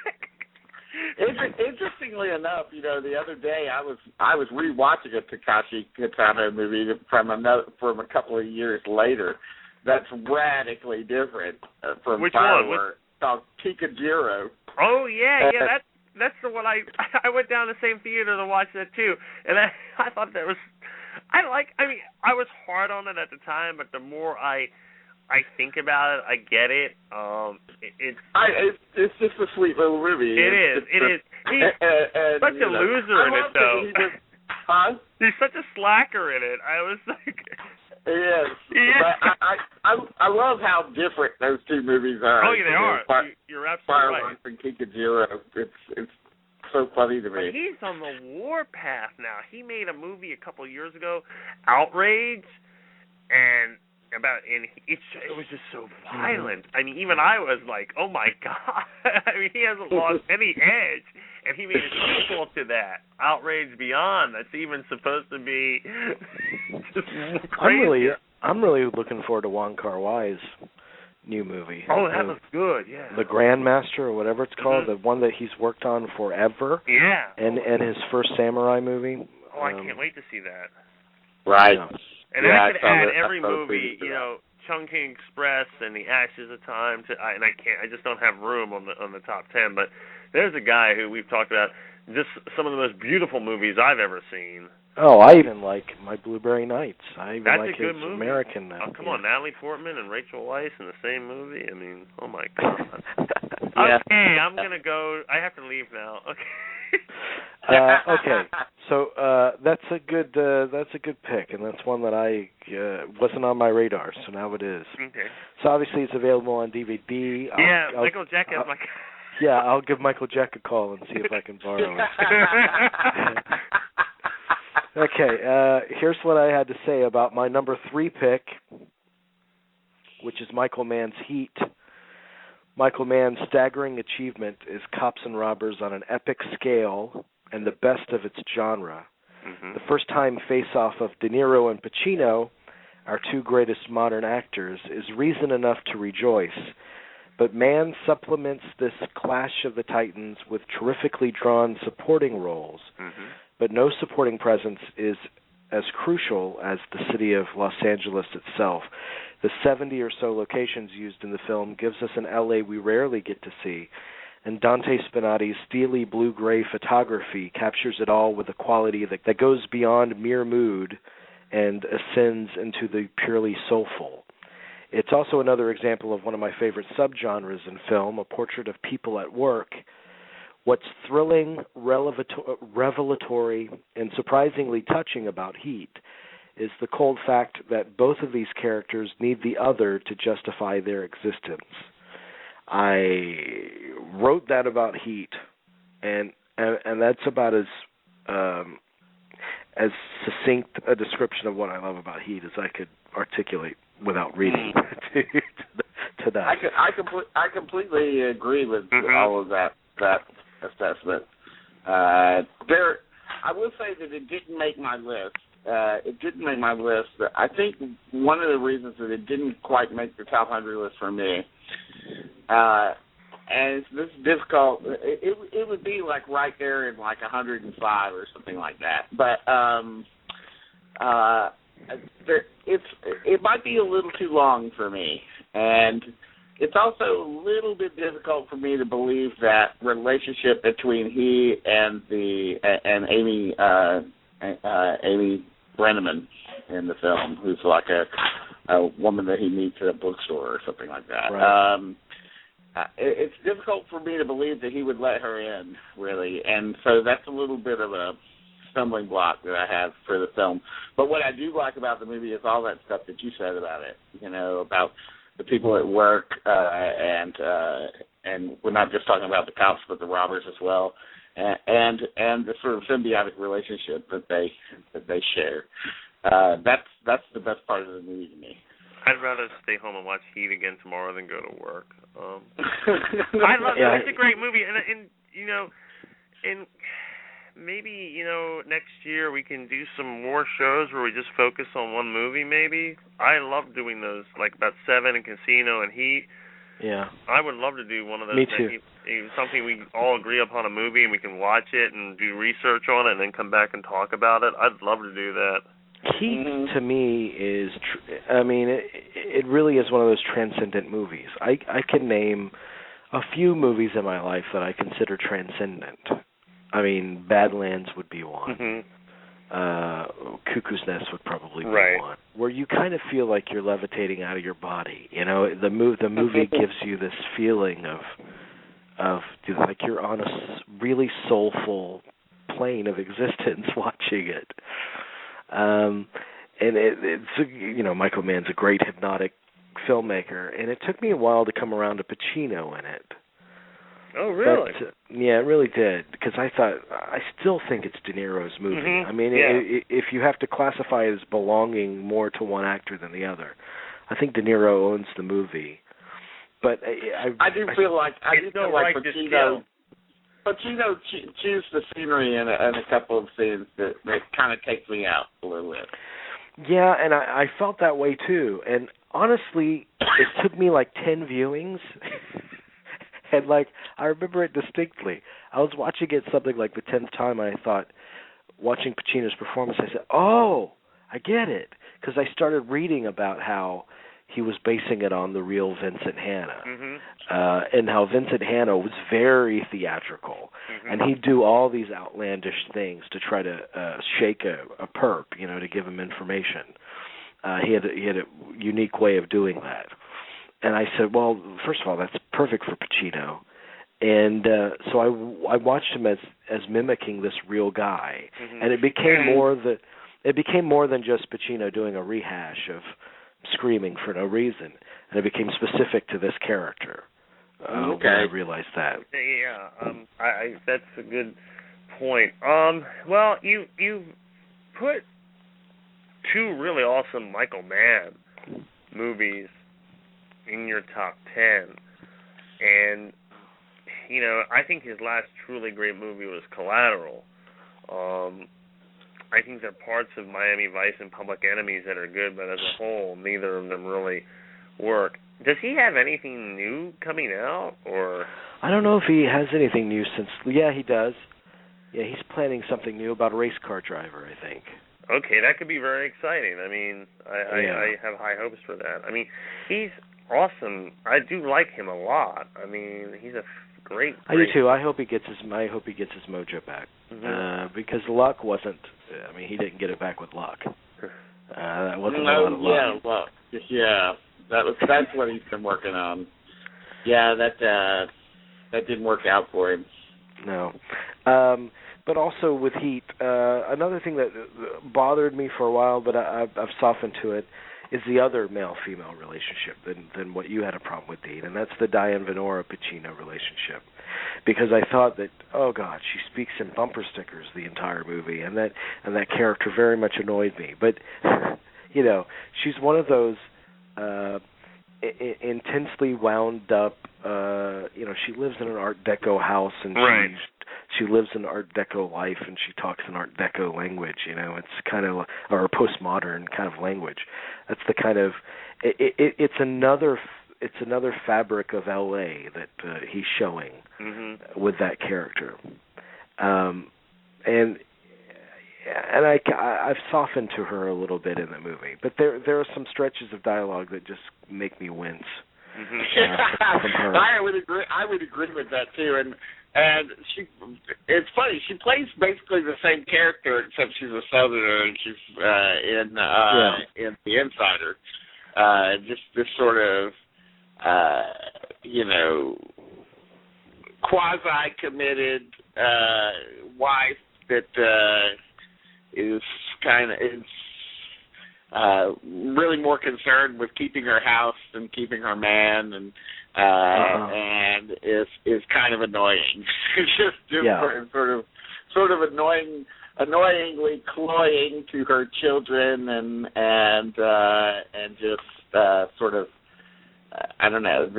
Interestingly enough, the other day I was rewatching a Takashi Kitano movie from a couple of years later. That's radically different from Which Fireworks. Called Kikajiro. Oh yeah, that's the one I went down the same theater to watch that too, and I thought that was I was hard on it at the time, but the more I think about it, I get it. It's just a sweet little movie. It is. He's such a loser in it, though. He's such a slacker in it. I was like, yes. But I love how different those two movies are. Oh, yeah, they are. You're absolutely right. Fireworks and Kikajiro. It's so funny to me. But he's on the warpath now. He made a movie a couple of years ago, Outrage, and it was just so violent. I mean, even I was like, oh my God. I mean, he hasn't lost any edge, and he made a sequel to that, Outrage Beyond. That's even supposed to be just crazy. I'm really looking forward to Wong Kar-wai's new movie. Oh, that looks good. Yeah. The Grandmaster or whatever it's called, the one that he's worked on forever. Yeah. And his first samurai movie. Oh, I can't wait to see that. Right. And I could add every movie, Chungking Express and The Ashes of Time and I just don't have room on the top 10, but there's a guy who we've talked about, just some of the most beautiful movies I've ever seen. Oh, I even like My Blueberry Nights. I even That's like a good his movie. American. Oh, come on, Natalie Portman and Rachel Weisz in the same movie. I mean, oh my God. Yeah. Okay, I'm gonna go. I have to leave now. Okay. Okay, so that's a good pick, and that's one that I wasn't on my radar, so now it is. Okay. So obviously it's available on DVD. I'll Michael Jack has my. Yeah, I'll give Michael Jack a call and see if I can borrow it. Okay, here's what I had to say about my number 3 pick, which is Michael Mann's Heat. Michael Mann's staggering achievement is cops and robbers on an epic scale and the best of its genre. Mm-hmm. The first time face-off of De Niro and Pacino, our 2 greatest modern actors, is reason enough to rejoice. But Mann supplements this clash of the titans with terrifically drawn supporting roles. Mm-hmm. But no supporting presence is as crucial as the city of Los Angeles itself. The 70 or so locations used in the film gives us an L.A. we rarely get to see, and Dante Spinotti's steely blue-gray photography captures it all with a quality that goes beyond mere mood and ascends into the purely soulful. It's also another example of one of my favorite subgenres in film, a portrait of people at work. What's thrilling, revelatory, and surprisingly touching about Heat is the cold fact that both of these characters need the other to justify their existence. I wrote that about Heat, and that's about as succinct a description of what I love about Heat as I could articulate without reading to that. I completely agree with all of that assessment. I will say that it didn't make my list. It didn't make my list. I think one of the reasons that it didn't quite make the top 100 list for me, and this is difficult. It would be like right there in like 105 or something like that. But it might be a little too long for me, and it's also a little bit difficult for me to believe that relationship between he and Amy Brenneman in the film, who's like a woman that he meets at a bookstore or something like that. Right. It's difficult for me to believe that he would let her in, really, and so that's a little bit of a stumbling block that I have for the film. But what I do like about the movie is all that stuff that you said about it, about the people at work, and we're not just talking about the cops, but the robbers as well, and the sort of symbiotic relationship that they share. That's the best part of the movie to me. I'd rather stay home and watch Heat again tomorrow than go to work. I love it. It's a great movie, and maybe next year we can do some more shows where we just focus on one movie. Maybe I love doing those, like about Seven and Casino and Heat. Yeah, I would love to do one of those. Me too. Something we all agree upon a movie and we can watch it and do research on it and then come back and talk about it. I'd love to do that. Heat, to me, is, it really is one of those transcendent movies. I can name a few movies in my life that I consider transcendent. Badlands would be one. Cuckoo's Nest would probably be one. Where you kind of feel like you're levitating out of your body. The movie gives you this feeling of like you're on a really soulful plane of existence watching it. And it's Michael Mann's a great hypnotic filmmaker, and it took me a while to come around to Pacino in it. Oh, really? But, yeah, it really did, because I still think it's De Niro's movie. Mm-hmm. If you have to classify it as belonging more to one actor than the other, I think De Niro owns the movie. But I do feel like Pacino choose the scenery in a couple of scenes that kind of takes me out a little bit. Yeah, and I felt that way too. And honestly, it took me like 10 viewings. And I remember it distinctly. I was watching it something like the 10th time, and I thought, watching Pacino's performance, I said, oh, I get it. Because I started reading about how he was basing it on the real Vincent Hanna, Mm-hmm. and how Vincent Hanna was very theatrical, Mm-hmm. and he'd do all these outlandish things to try to shake a perp, to give him information. He had a unique way of doing that, and I said, well, first of all, that's perfect for Pacino. And so I watched him as mimicking this real guy, Mm-hmm. and it became more than just Pacino doing a rehash of screaming for no reason, and it became specific to this character. When I realized that. Yeah, I that's a good point. Well, you put two really awesome Michael Mann movies in your top 10, and I think his last truly great movie was Collateral. I think there are parts of Miami Vice and Public Enemies that are good, but as a whole, neither of them really work. Does he have anything new coming out, or? I don't know if he has anything new since. Yeah, he does. Yeah, he's planning something new about a race car driver, I think. Okay, that could be very exciting. I mean, I have high hopes for that. I mean, he's awesome. I do like him a lot. I mean, he's a great. I do too. I hope he gets his mojo back, because Luck wasn't. I mean, he didn't get it back with Luck. That wasn't a lot of luck. Well, yeah, that's what he's been working on. Yeah, that didn't work out for him. No. But also with Heat, another thing that bothered me for a while, but I've softened to it, is the other male-female relationship than what you had a problem with, Dean, and that's the Diane Venora-Pacino relationship. Because I thought that, oh God, she speaks in bumper stickers the entire movie, and that character very much annoyed me. But she's one of those intensely wound up. She lives in an Art Deco house, and she lives an Art Deco life, and she talks in Art Deco language. It's kind of, or a postmodern kind of language. That's the kind of it's another fabric of L.A. that he's showing with that character, and I've softened to her a little bit in the movie, but there are some stretches of dialogue that just make me wince. From her. I would agree with that too, and it's funny. She plays basically the same character, except she's a Southerner, and she's in The Insider. Just this sort of quasi-committed wife that is kind of really more concerned with keeping her house than keeping her man, and is kind of annoying. just sort of annoyingly cloying to her children, and just sort of. I don't know.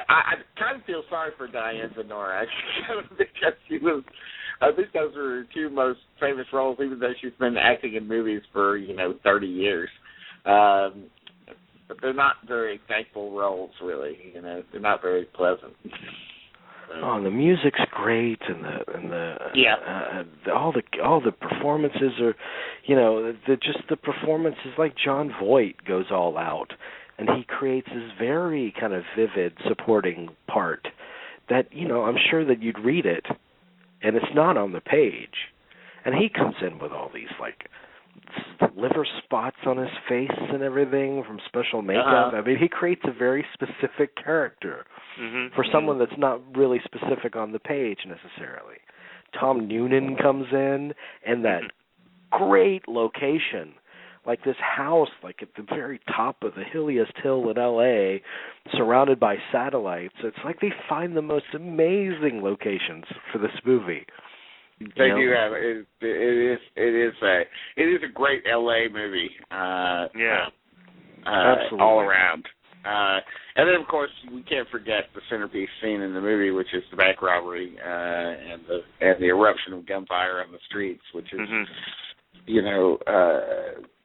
I kind of feel sorry for Diane Venora, actually, because I think those are her two most famous roles, even though she's been acting in movies for 30 years. But they're not very thankful roles, really. They're not very pleasant. Oh, the music's great, and all the performances are, the performances, like John Voight goes all out. And he creates this very kind of vivid supporting part that, I'm sure that you'd read it, and it's not on the page. And he comes in with all these, liver spots on his face and everything from special makeup. I mean, he creates a very specific character for someone that's not really specific on the page necessarily. Tom Noonan comes in, and that great location, like this house, like at the very top of the hilliest hill in L.A., surrounded by satellites. It's like they find the most amazing locations for this movie. They do have it is a great L.A. movie. Absolutely, all around. And then, of course, we can't forget the centerpiece scene in the movie, which is the bank robbery and the eruption of gunfire on the streets, which is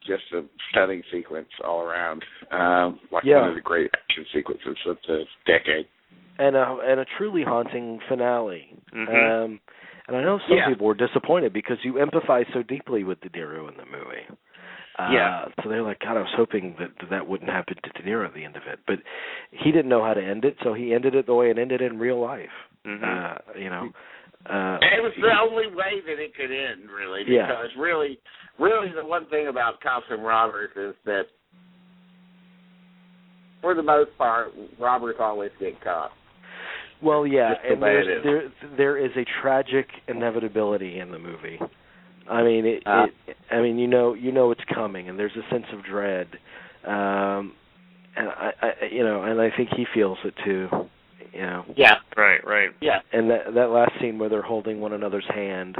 just a stunning sequence all around, one of the great action sequences of the decade, and a truly haunting finale. And I know some people were disappointed because you empathize so deeply with De Niro in the movie. So they're like, God, I was hoping that wouldn't happen to De Niro at the end of it. But he didn't know how to end it, so he ended it the way it ended in real life. Mm-hmm. You know. It was the only way that it could end, really, because really the one thing about cops and robbers is that, for the most part, robbers always get caught. Well, yeah, and there is a tragic inevitability in the movie. I mean, I mean, you know it's coming, and there's a sense of dread, and I think he feels it too. You know. Yeah. Right. Yeah. And that last scene where they're holding one another's hand,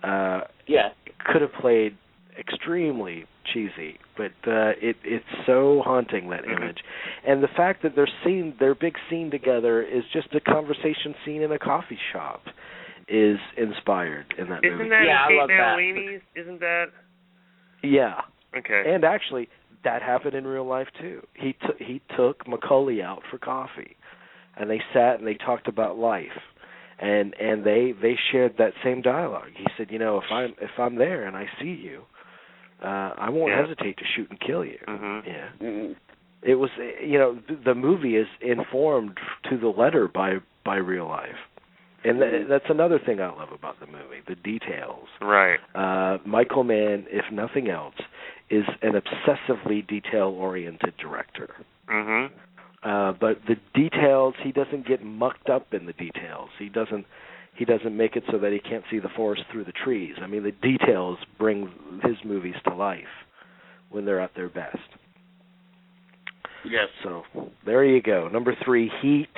could have played extremely cheesy, but it's so haunting, that image. And the fact that their big scene together is just a conversation scene in a coffee shop is inspired in that movie. Isn't that I love Nalini's? Isn't that? Yeah. Okay. And actually, that happened in real life too. He took Macaulay out for coffee, and they sat and they talked about life, and they shared that same dialogue. He said, if I'm there and I see you, I won't hesitate to shoot and kill you. Yeah. It was, the movie is informed to the letter by real life. And that's another thing I love about the movie, the details. Right. Michael Mann, if nothing else, is an obsessively detail-oriented director. But the details, he doesn't get mucked up in the details. He doesn't make it so that he can't see the forest through the trees. I mean, the details bring his movies to life when they're at their best. Yes. So there you go. Number 3, Heat.